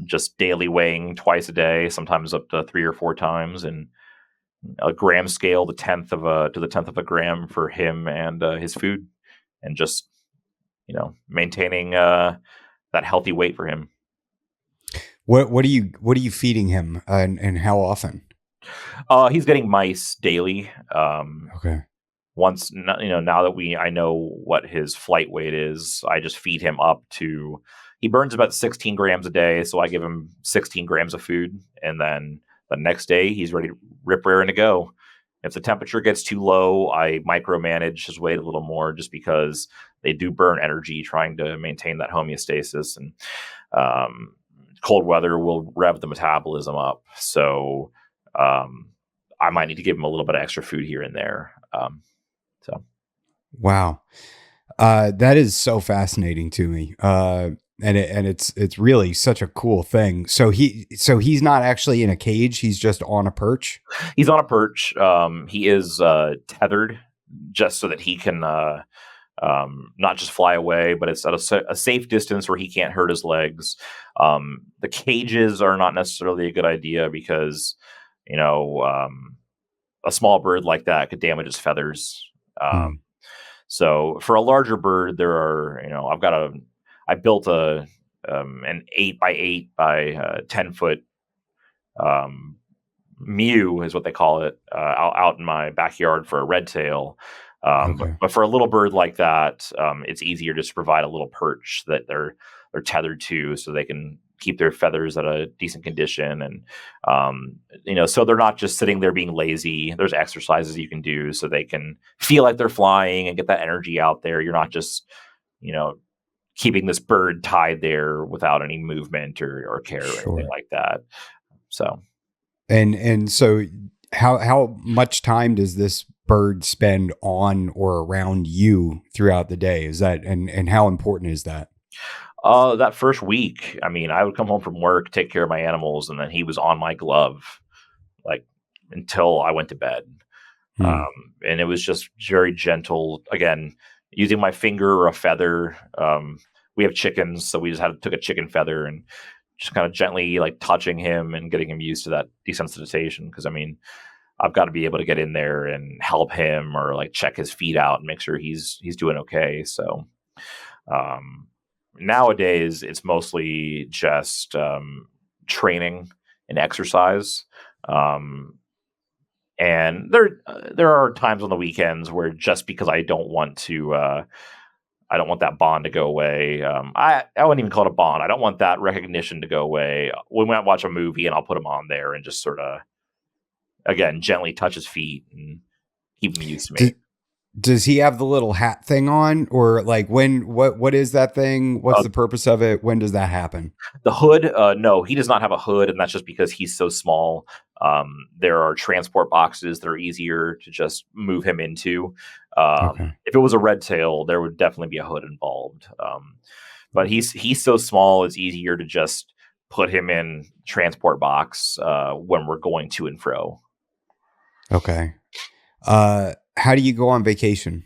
just daily weighing twice a day, sometimes up to 3 or 4 times, and a gram scale, to the 10th of a gram for him and his food, and just maintaining that healthy weight for him. What are you feeding him, and how often? He's getting mice daily. Okay. Once now that I know what his flight weight is, I just feed him up to. He burns about 16 grams a day, so I give him 16 grams of food, and then the next day he's ready to rip raring to go. If the temperature gets too low, I micromanage his weight a little more, just because they do burn energy trying to maintain that homeostasis, and cold weather will rev the metabolism up. So I might need to give him a little bit of extra food here and there. Wow. That is so fascinating to me. And it's really such a cool thing. So he's not actually in a cage. He's just on a perch. He's on a perch. He is tethered just so that he can not just fly away, but it's at a safe distance where he can't hurt his legs. The cages are not necessarily a good idea because, a small bird like that could damage his feathers. So for a larger bird, there are, I built an 8x8 by 10 foot mew is what they call it, out in my backyard for a red tail. Okay. But for a little bird like that, it's easier just to provide a little perch that they're tethered to, so they can keep their feathers at a decent condition. And, so they're not just sitting there being lazy. There's exercises you can do so they can feel like they're flying and get that energy out there. You're not just, keeping this bird tied there without any movement or care or anything like that. So. And so how much time does this bird spend on or around you throughout the day? Is that, and how important is that? That first week, I would come home from work, take care of my animals, and then he was on my glove, like, until I went to bed. And it was just very gentle. Again, using my finger or a feather. We have chickens, so we just took a chicken feather and just kind of gently like touching him and getting him used to that desensitization. Because I've got to be able to get in there and help him, or like check his feet out and make sure he's doing okay. So nowadays it's mostly just training and exercise. And there are times on the weekends where, just because I don't want that bond to go away. I wouldn't even call it a bond. I don't want that recognition to go away. We might watch a movie and I'll put him on there and just sort of, again, gently touch his feet and keep him used to me. Does he have the little hat thing on, or like what is that thing? What's the purpose of it? When does that happen? The hood? No, he does not have a hood, and that's just because he's so small. There are transport boxes that are easier to just move him into. Okay. If it was a red tail, there would definitely be a hood involved. But he's so small, it's easier to just put him in transport box when we're going to and fro. Okay. How do you go on vacation?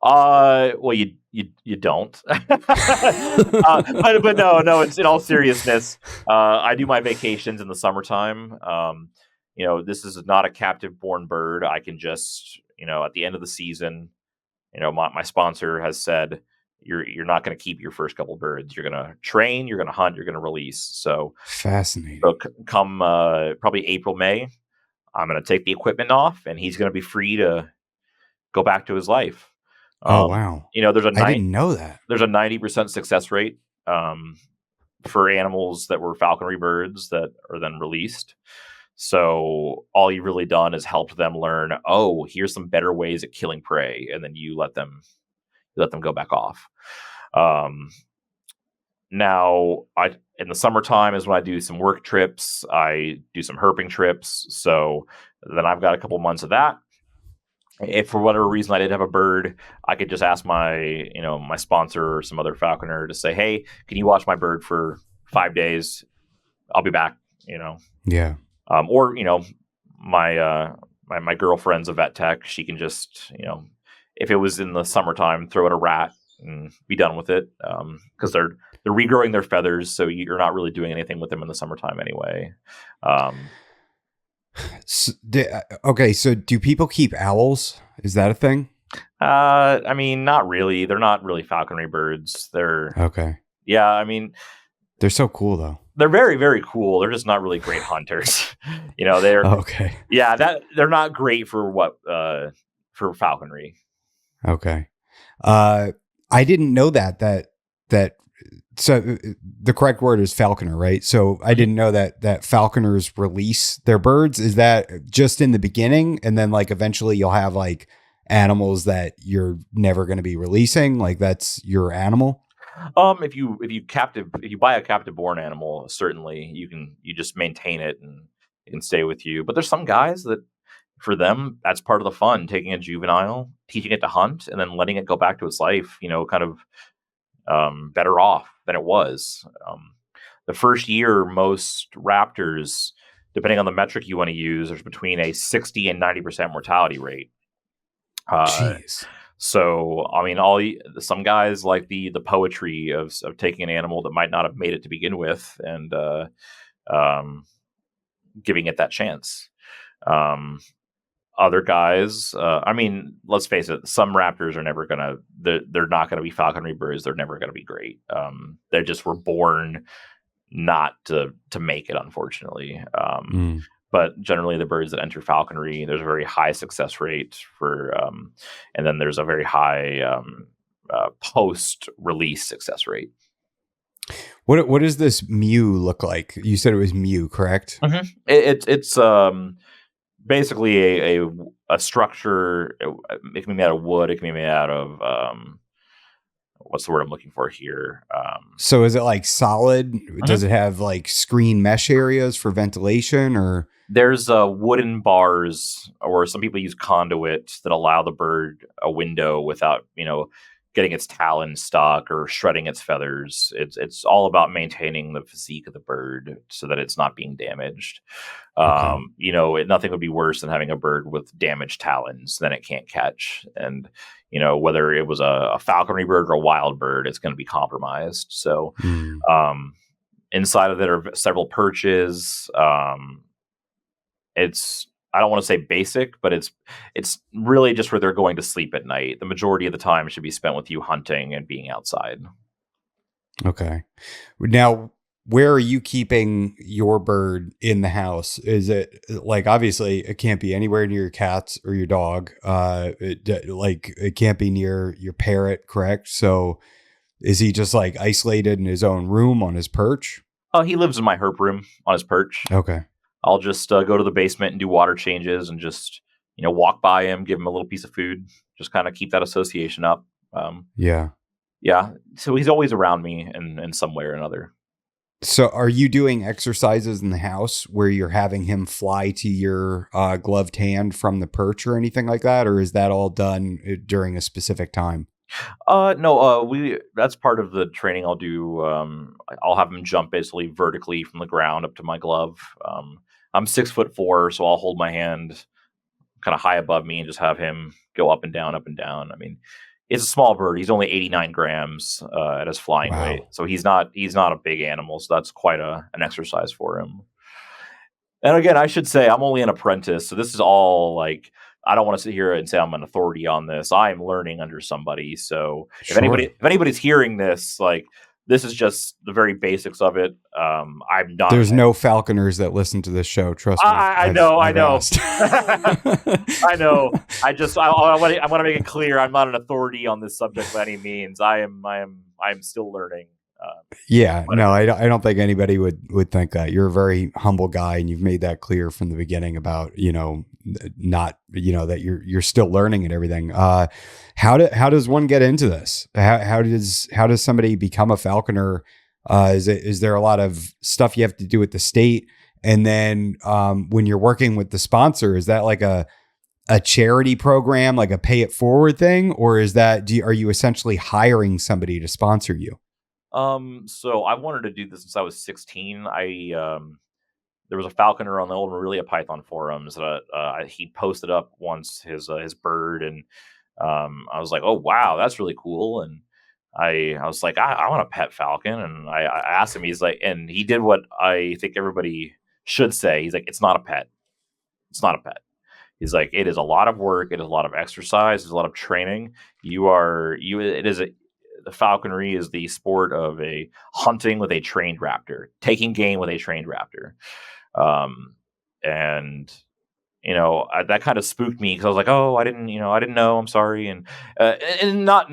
Well, you don't. But no. It's in all seriousness. I do my vacations in the summertime. This is not a captive-born bird. I can just, at the end of the season, my sponsor has said you're not going to keep your first couple birds. You're going to train, you're going to hunt, you're going to release. So Fascinating. come probably April, May, I'm going to take the equipment off, and he's going to be free to go back to his life. Oh, wow. I didn't know that. There's a 90% success rate for animals that were falconry birds that are then released. So all you've really done is helped them learn, oh, here's some better ways at killing prey, and then you let them go back off. Now, in the summertime is when I do some work trips. I do some herping trips. So then I've got a couple months of that. If for whatever reason I did have a bird, I could just ask my sponsor or some other falconer to say, hey, can you watch my bird for 5 days? I'll be back, Yeah. Or, my girlfriend's a vet tech. She can just, if it was in the summertime, throw it a rat and be done with it. Because they're regrowing their feathers, so you're not really doing anything with them in the summertime anyway. Okay, so do people keep owls? Is that a thing? I mean, not really. They're not really falconry birds. They're okay. Yeah, I mean, they're so cool though. They're very, very cool. They're just not really great hunters. They're okay. Yeah, they're not great for for falconry. Okay. I didn't know that so the correct word is falconer, right? So I didn't know that falconers release their birds. Is that just in the beginning, and then like eventually you'll have like animals that you're never going to be releasing? Like that's your animal? If you buy a captive born animal, certainly you just maintain it and it can stay with you. But there's some guys that for them that's part of the fun, taking a juvenile, teaching it to hunt, and then letting it go back to its life, kind of better off than it was. The first year, most raptors, depending on the metric you want to use, there's between a 60 and 90% mortality rate. Jeez. So, I mean, some guys like the poetry of taking an animal that might not have made it to begin with and giving it that chance. Other guys, I mean, let's face it, some raptors are never they're not gonna be falconry birds. They're never gonna be great. They just were born not to make it, unfortunately. But generally, the birds that enter falconry, there's a very high success rate for, and then there's a very high post-release success rate. What does this mew look like? You said it was mew, correct? Mm-hmm. It's basically a structure. It can be made out of wood. It can be made out of what's the word I'm looking for here? So is it like solid? Does it have like screen mesh areas for ventilation, or? There's wooden bars, or some people use conduit that allow the bird a window without, getting its talons stuck or shredding its feathers. It's all about maintaining the physique of the bird so that it's not being damaged. Okay. Nothing would be worse than having a bird with damaged talons that it can't catch. And, whether it was a falconry bird or a wild bird, it's going to be compromised. So inside of it are several perches. I don't want to say basic, but it's really just where they're going to sleep at night. The majority of the time should be spent with you hunting and being outside. Okay. Now, where are you keeping your bird in the house? Is it like, obviously it can't be anywhere near your cats or your dog. It can't be near your parrot, correct? So is he just like isolated in his own room on his perch? He lives in my herp room on his perch. Okay. I'll just go to the basement and do water changes and just, walk by him, give him a little piece of food, just kind of keep that association up. Yeah. So he's always around me in some way or another. So are you doing exercises in the house where you're having him fly to your gloved hand from the perch or anything like that? Or is that all done during a specific time? No, that's part of the training I'll do. I'll have him jump basically vertically from the ground up to my glove. I'm 6'4", so I'll hold my hand kind of high above me and just have him go up and down, up and down. I mean, it's a small bird. He's only 89 grams at his flying weight, Wow. so he's not a big animal. So that's quite an exercise for him. And again, I should say I'm only an apprentice, so this is all like I don't want to sit here and say I'm an authority on this. I am learning under somebody. So Sure. if anybody's hearing this, like this is just the very basics of it. I'm not. There's no falconers that listen to this show. Trust me. I know, I've asked. I know. I want to make it clear. I'm not an authority on this subject by any means. I'm still learning. Yeah, no, I don't think anybody would think that. You're a very humble guy, and you've made that clear from the beginning about not that you're still learning and everything. How does one get into this? How does somebody become a falconer? Is there a lot of stuff you have to do with the state? And then when you're working with the sponsor, is that like a charity program, like a pay it forward thing, or is that are you essentially hiring somebody to sponsor you? So I wanted to do this since I was 16. There was a falconer on the old Aurelia Python forums that he posted up once his bird, and I was like, oh wow, that's really cool. And I was like, I want a pet falcon, and I asked him. He's like, and he did what I think everybody should say. He's like, it's not a pet. It's not a pet. He's like, it is a lot of work. It is a lot of exercise. There's a lot of training. The falconry is the sport of a hunting with a trained raptor, taking game with a trained raptor. And that kind of spooked me because I was like, oh, I didn't know. I'm sorry. And not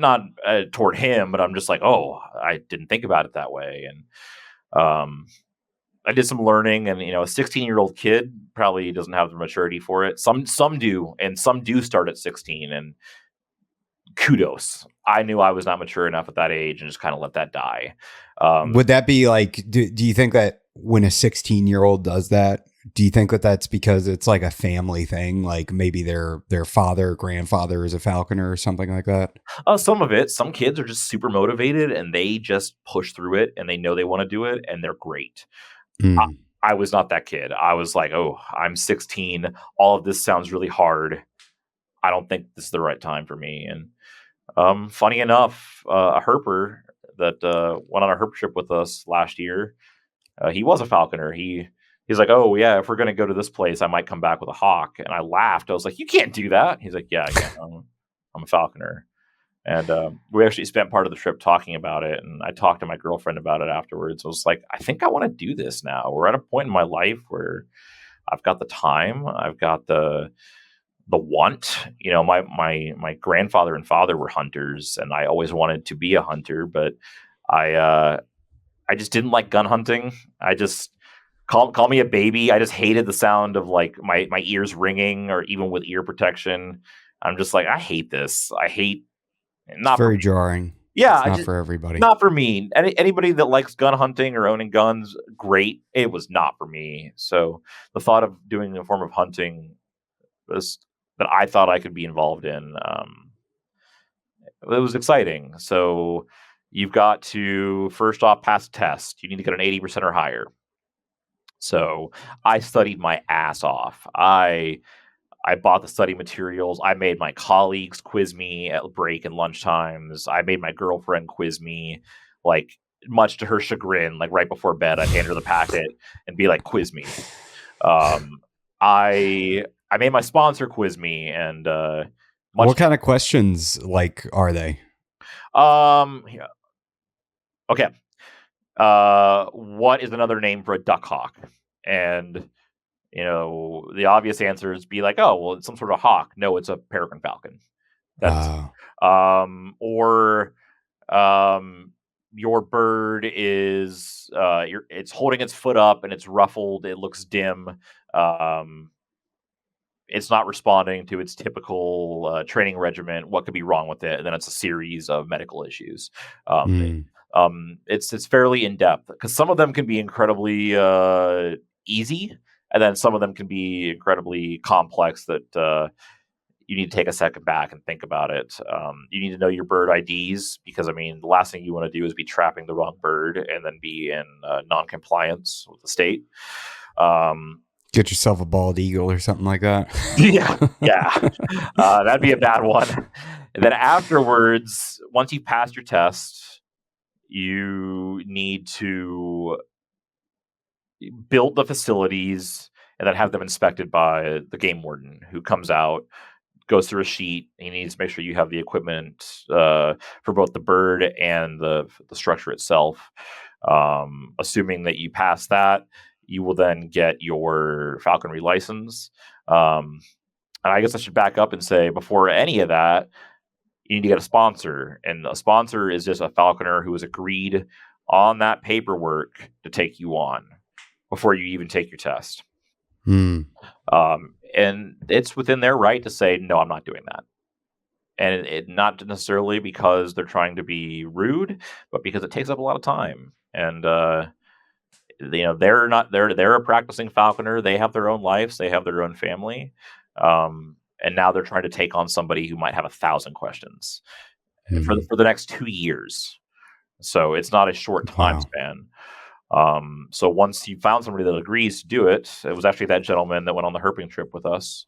toward him, but I'm just like, oh, I didn't think about it that way. And, I did some learning, and a 16-year-old kid probably doesn't have the maturity for it. Some do, and some do start at 16. And kudos. I knew I was not mature enough at that age, and just kind of let that die. Would that be like? Do you think that when a 16-year-old does that, do you think that that's because it's like a family thing? Like maybe their father, grandfather is a falconer or something like that? Some of it. Some kids are just super motivated, and they just push through it, and they know they want to do it, and they're great. I was not that kid. I was like, oh, I'm 16. All of this sounds really hard. I don't think this is the right time for me. And funny enough, a herper that went on a herp trip with us last year, he was a falconer. He's like, oh yeah, if we're gonna go to this place, I might come back with a hawk. And I laughed. I was like, you can't do that. He's like, yeah, I can. I'm a falconer. And we actually spent part of the trip talking about it. And I talked to my girlfriend about it afterwards. I was like, I think I want to do this now. We're at a point in my life where I've got the time. I've got the want. My grandfather and father were hunters, and I always wanted to be a hunter, but I just didn't like gun hunting. I just call me a baby. I just hated the sound of like my ears ringing, or even with ear protection. I'm just like, I hate this. It's very jarring. Yeah, it's not for everybody. Not for me. Anybody that likes gun hunting or owning guns, great. It was not for me. So the thought of doing a form of hunting was that I thought I could be involved in. It was exciting. So you've got to first off pass a test. You need to get an 80% or higher. So I studied my ass off. I bought the study materials. I made my colleagues quiz me at break and lunch times. I made my girlfriend quiz me, like much to her chagrin. Like right before bed, I'd hand her the packet and be like, "Quiz me." I made my sponsor quiz me, and what kind of questions are they? Yeah. Okay. What is another name for a duck hawk? And the obvious answer is be like, oh, well, it's some sort of hawk. No, it's a peregrine falcon. That's your bird is it's holding its foot up and it's ruffled. It looks dim. It's not responding to its typical training regimen. What could be wrong with it? And then it's a series of medical issues. It's fairly in depth because some of them can be incredibly easy. And then some of them can be incredibly complex that you need to take a second back and think about it. You need to know your bird IDs because, the last thing you want to do is be trapping the wrong bird and then be in non-compliance with the state. Get yourself a bald eagle or something like that. Yeah. That'd be a bad one. And then afterwards, once you pass your test, you need to build the facilities and then have them inspected by the game warden, who comes out, goes through a sheet. He needs to make sure you have the equipment for both the bird and the structure itself. Assuming that you pass that, you will then get your falconry license. And I guess I should back up and say, before any of that, you need to get a sponsor. And a sponsor is just a falconer who has agreed on that paperwork to take you on before you even take your test. Hmm. And it's within their right to say, no, I'm not doing that. And it not necessarily because they're trying to be rude, but because it takes up a lot of time. And they're a practicing falconer. They have their own lives. They have their own family. And now they're trying to take on somebody who might have 1,000 questions for the next 2 years. So it's not a short time span. So once you found somebody that agrees to do it, it was actually that gentleman that went on the herping trip with us.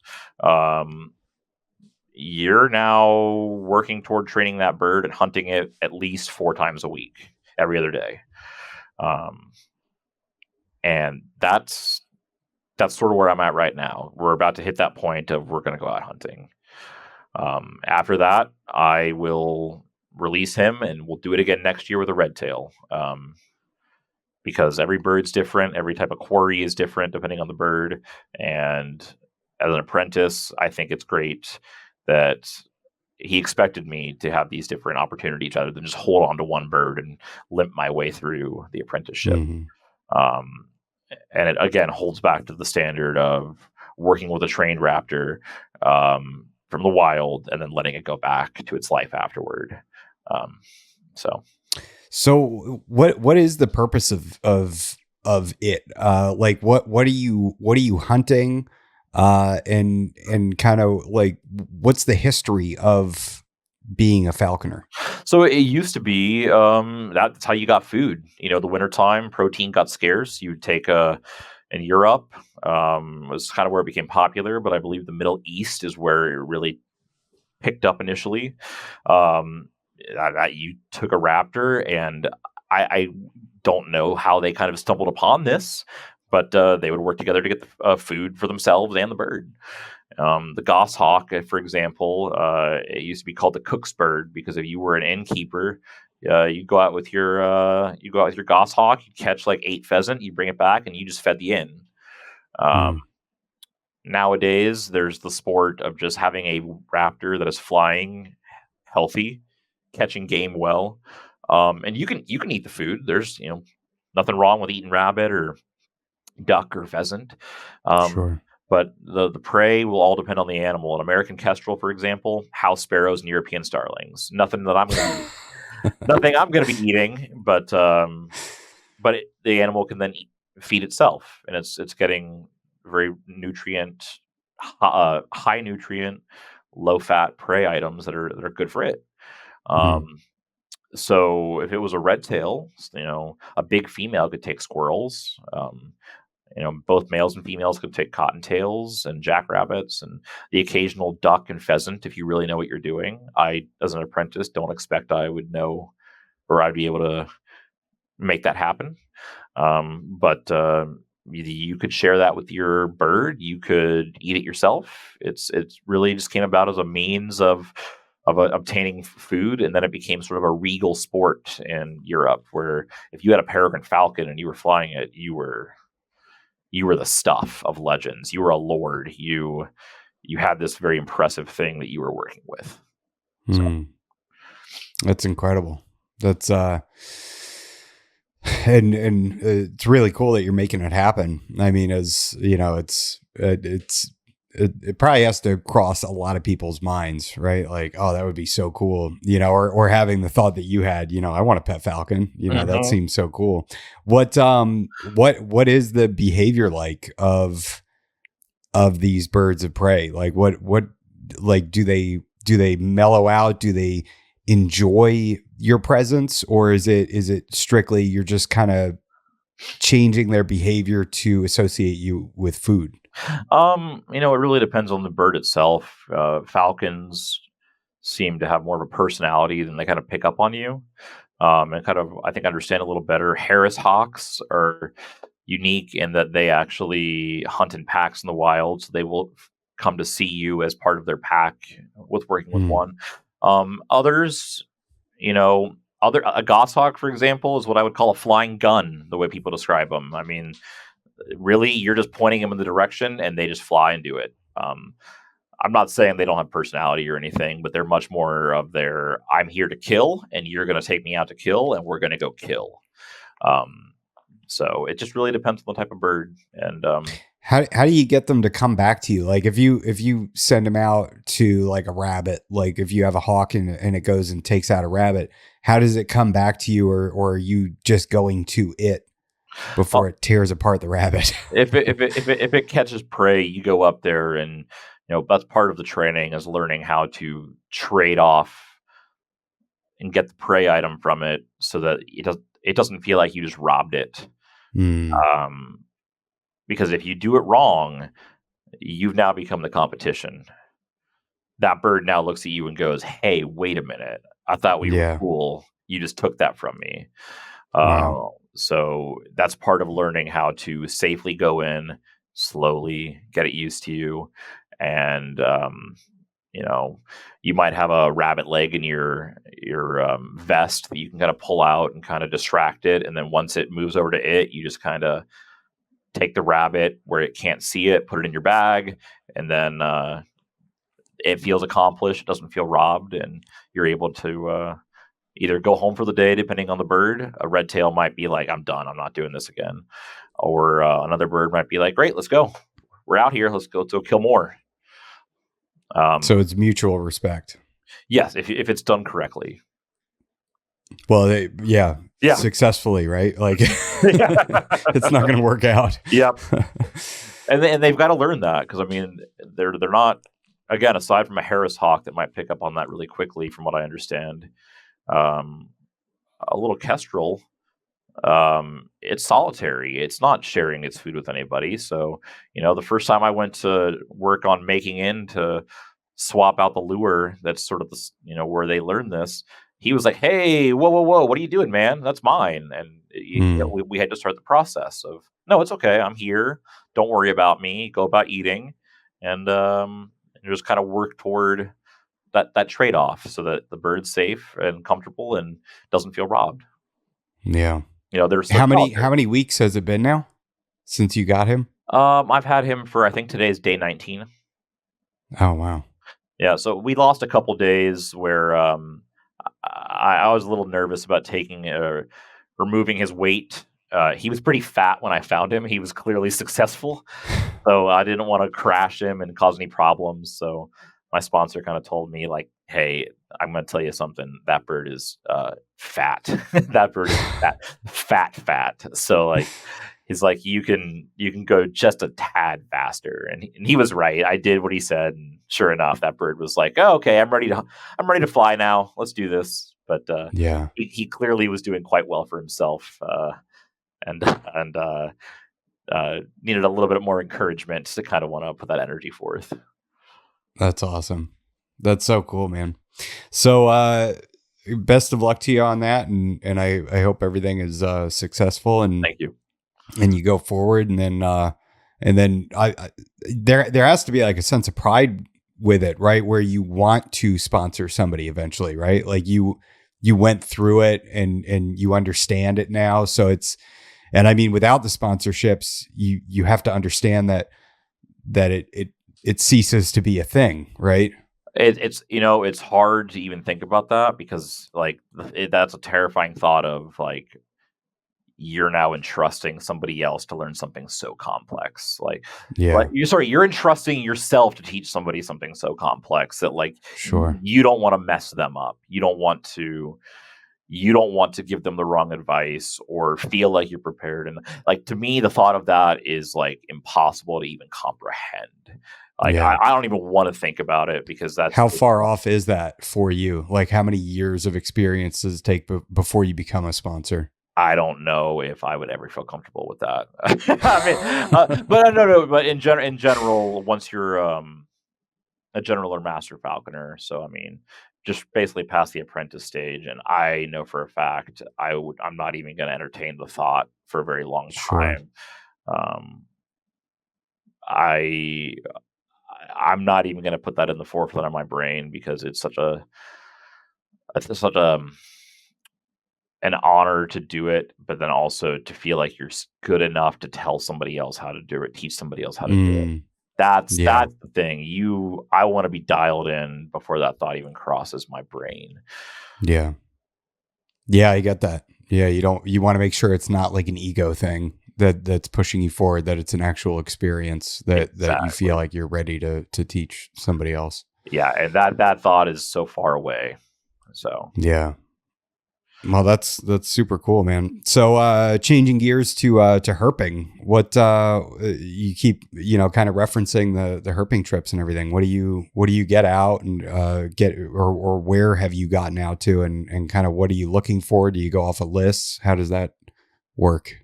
You're now working toward training that bird and hunting it at least 4 times a week, every other day. And that's sort of where I'm at right now. We're about to hit that point of we're going to go out hunting. After that, I will release him, and we'll do it again next year with a red tail. Because every bird's different, every type of quarry is different depending on the bird. And as an apprentice, I think it's great that he expected me to have these different opportunities rather than just hold on to one bird and limp my way through the apprenticeship. And it, again, holds back to the standard of working with a trained raptor from the wild and then letting it go back to its life afterward. So what is the purpose of it? Like what are you hunting? And kind of like, what's the history of being a falconer? So it used to be that's how you got food. The wintertime, protein got scarce. You'd take in Europe was kind of where it became popular, but I believe the Middle East is where it really picked up initially. That you took a raptor, and I don't know how they kind of stumbled upon this, but they would work together to get the food for themselves and the bird. The goshawk, for example, it used to be called the cook's bird because if you were an innkeeper, you go out with your goshawk, you catch like 8 pheasant, you bring it back, and you just fed the inn. Nowadays, there's the sport of just having a raptor that is flying healthy, catching game well, and you can eat the food. There's nothing wrong with eating rabbit or duck or pheasant. Sure. But the prey will all depend on the animal. An American kestrel, for example, house sparrows and European starlings. Nothing I'm going to be eating, but the animal can then feed itself, and it's getting very high nutrient, low fat prey items that are good for it. So if it was a red tail, a big female could take squirrels. Both males and females could take cottontails and jackrabbits and the occasional duck and pheasant if you really know what you're doing. I, as an apprentice, don't expect I would know or I'd be able to make that happen. But you could share that with your bird. You could eat it yourself. It's really just came about as a means of obtaining food, and then it became sort of a regal sport in Europe, where if you had a peregrine falcon and you were flying it, you were the stuff of legends. You were a lord. You had this very impressive thing that you were working with. So. That's incredible. That's and it's really cool that you're making it happen. I mean, as you know, it probably has to cross a lot of people's minds, right? Like, oh, that would be so cool, or having the thought that you had, I want a pet falcon, that seems so cool. What is the behavior like of these birds of prey? Like what, like, do they mellow out? Do they enjoy your presence, or is it strictly you're just kind of changing their behavior to associate you with food? It really depends on the bird itself. Falcons seem to have more of a personality than they kind of pick up on you. And kind of, I think, understand a little better. Harris hawks are unique in that they actually hunt in packs in the wild, so they will come to see you as part of their pack with working with one. Others, a goshawk, for example, is what I would call a flying gun, the way people describe them. I mean, really, you're just pointing them in the direction and they just fly and do it. I'm not saying they don't have personality or anything, but they're much more of I'm here to kill and you're going to take me out to kill and we're going to go kill. So it just really depends on the type of bird. And how do you get them to come back to you? Like if you send them out to like a rabbit, like if you have a hawk and it goes and takes out a rabbit, how does it come back to you, or are you just going to it before it tears apart the rabbit? if it catches prey, you go up there, and that's part of the training, is learning how to trade off and get the prey item from it, so that it doesn't feel like you just robbed it. Because if you do it wrong, you've now become the competition. That bird now looks at you and goes, "Hey, wait a minute. I thought we were cool. You just took that from me." Wow. So that's part of learning how to safely go in, slowly get it used to you. And, you might have a rabbit leg in your vest that you can kind of pull out and kind of distract it. And then once it moves over to it, you just kind of take the rabbit where it can't see it, put it in your bag, and then it feels accomplished. It doesn't feel robbed, and you're able to either go home for the day, depending on the bird. A red tail might be like, "I'm done. I'm not doing this again." Or another bird might be like, "Great, let's go. We're out here. Let's go kill more." So it's mutual respect. Yes, if it's done correctly. Well, successfully, right? Like it's not going to work out. Yep. And they've got to learn that, because I mean, they're not, again, aside from a Harris hawk that might pick up on that really quickly, from what I understand. A little kestrel, it's solitary. It's not sharing its food with anybody. So, the first time I went to work on making in to swap out the lure, that's sort of the, where they learn this, he was like, "Hey, whoa, what are you doing, man? That's mine." And we had to start the process of, "No, it's okay. I'm here. Don't worry about me. Go about eating." And just kind of work toward that trade-off, so that the bird's safe and comfortable and doesn't feel robbed. Yeah. There's how many weeks has it been now since you got him? I've had him for, I think today's day 19. Oh, wow. Yeah. So we lost a couple days where I was a little nervous about removing his weight. He was pretty fat when I found him. He was clearly successful. So I didn't want to crash him and cause any problems. So my sponsor kind of told me, like, "Hey, I'm going to tell you something. That bird is fat. That bird is fat. So like, he's like, you can go just a tad faster." And he was right. I did what he said, and sure enough, that bird was like, "Oh, okay, I'm ready to fly now. Let's do this." But he clearly was doing quite well for himself, and needed a little bit more encouragement to kind of want to put that energy forth. That's awesome. That's so cool, man. So best of luck to you on that, and I hope everything is successful, and thank you. And you go forward, and then there has to be like a sense of pride with it, right? Where you want to sponsor somebody eventually, right? Like you went through it and you understand it now. So and I mean, without the sponsorships, you have to understand that it ceases to be a thing, right? It's hard to even think about that, because like that's a terrifying thought of like, you're now entrusting somebody else to learn something so complex. Like, you're entrusting yourself to teach somebody something so complex that, like, you don't want to mess them up. You don't want to give them the wrong advice or feel like you're prepared. And like, to me, the thought of that is like impossible to even comprehend. Like, I don't even want to think about it, because that's how far off is that for you? Like, how many years of experience does it take before you become a sponsor? I don't know if I would ever feel comfortable with that. I mean, but no. But in general, once you're a general or master falconer, so I mean, just basically past the apprentice stage, and I know for a fact I'm not even going to entertain the thought for a very long Sure. time. Um, I I'm not even going to put that in the forefront of my brain because it's such a an honor to do it, but then also to feel like you're good enough to tell somebody else how to do it, teach somebody else how to do it. Mm, yeah. That's the thing. I want to be dialed in before that thought even crosses my brain. Yeah. Yeah, I get that. Yeah, you want to make sure it's not like an ego thing that's pushing you forward, that it's an actual experience that you feel Exactly. like you're ready to teach somebody else. Yeah, and that thought is so far away. So Yeah. Well, that's super cool, man. So, changing gears to herping, what you keep, kind of referencing the herping trips and everything. What do you get out and get, or where have you gotten out to, and kind of what are you looking for? Do you go off a list? How does that work?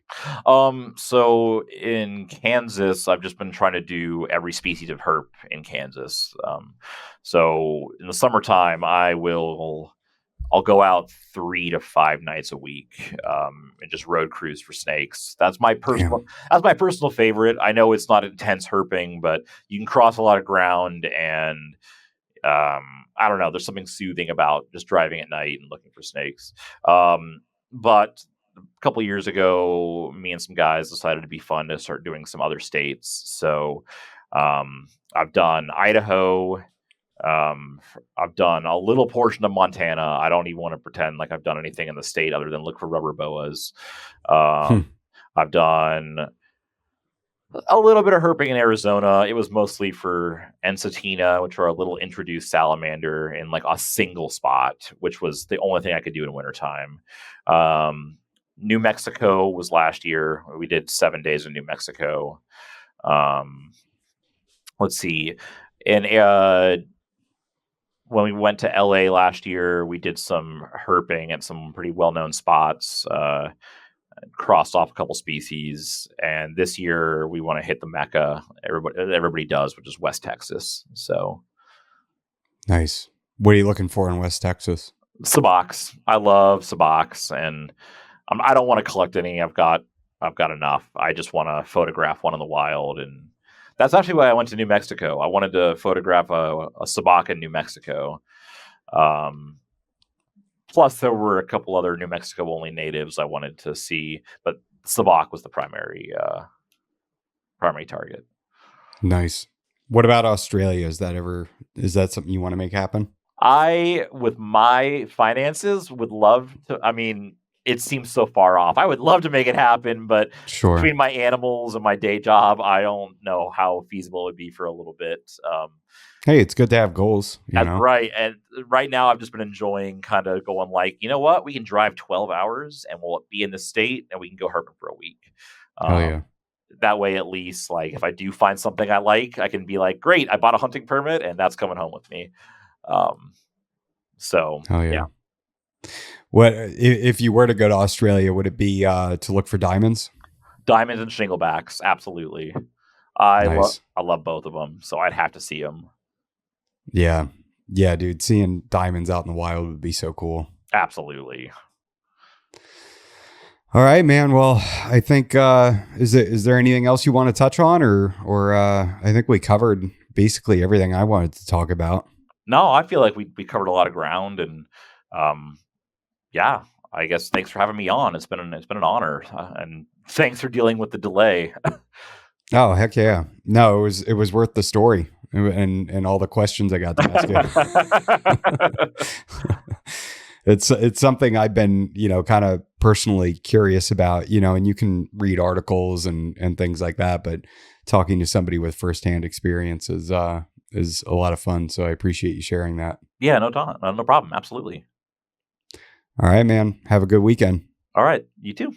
so in Kansas, I've just been trying to do every species of herp in Kansas. So in the summertime, I'll go out 3 to 5 nights a week, and just road cruise for snakes. Damn. That's my personal favorite. I know it's not intense herping, but you can cross a lot of ground, and I don't know. There's something soothing about just driving at night and looking for snakes. But a couple of years ago, me and some guys decided it'd be fun to start doing some other states. So I've done Idaho. I've done a little portion of Montana. I don't even want to pretend like I've done anything in the state other than look for rubber boas. Hmm. I've done a little bit of herping in Arizona. It was mostly for Ensatina, which are a little introduced salamander in like a single spot, which was the only thing I could do in wintertime. New Mexico was last year. We did 7 days in New Mexico. Um, let's see. And when we went to LA last year, we did some herping at some pretty well-known spots, crossed off a couple species. And this year we want to hit the Mecca everybody does, which is West Texas. So Nice. What are you looking for in West Texas? saboks. I love saboks, and I don't want to collect any. I've got enough. I just want to photograph one in the wild, and that's actually why I went to New Mexico. I wanted to photograph a sabak in New Mexico. Plus, there were a couple other New Mexico only natives I wanted to see, but sabak was the primary target. Nice. What about Australia? Is that something you want to make happen? I, with my finances, would love to. I mean, it seems so far off. I would love to make it happen, but Sure. between my animals and my day job, I don't know how feasible it would be for a little bit. Hey, it's good to have goals, That's right. And right now, I've just been enjoying kind of going like, you know what? We can drive 12 hours and we'll be in the state and we can go herping for a week. Hell yeah. That way, at least, like if I do find something I like, I can be like, great, I bought a hunting permit and that's coming home with me. So, Hell yeah. What if you were to go to Australia? Would it be to look for diamonds? Diamonds and shinglebacks, absolutely. Nice. I love both of them, so I'd have to see them. Yeah, yeah, dude. Seeing diamonds out in the wild would be so cool. Absolutely. All right, man. Well, I think is there anything else you want to touch on, or I think we covered basically everything I wanted to talk about. No, I feel like we covered a lot of ground, and yeah, I guess thanks for having me on. It's been an honor, and thanks for dealing with the delay. Oh, heck yeah. No, it was worth the story and all the questions I got to ask you. It's something I've been, kind of personally curious about, and you can read articles and things like that, but talking to somebody with firsthand experience is a lot of fun. So I appreciate you sharing that. Yeah, no problem. Absolutely. All right, man. Have a good weekend. All right. You too.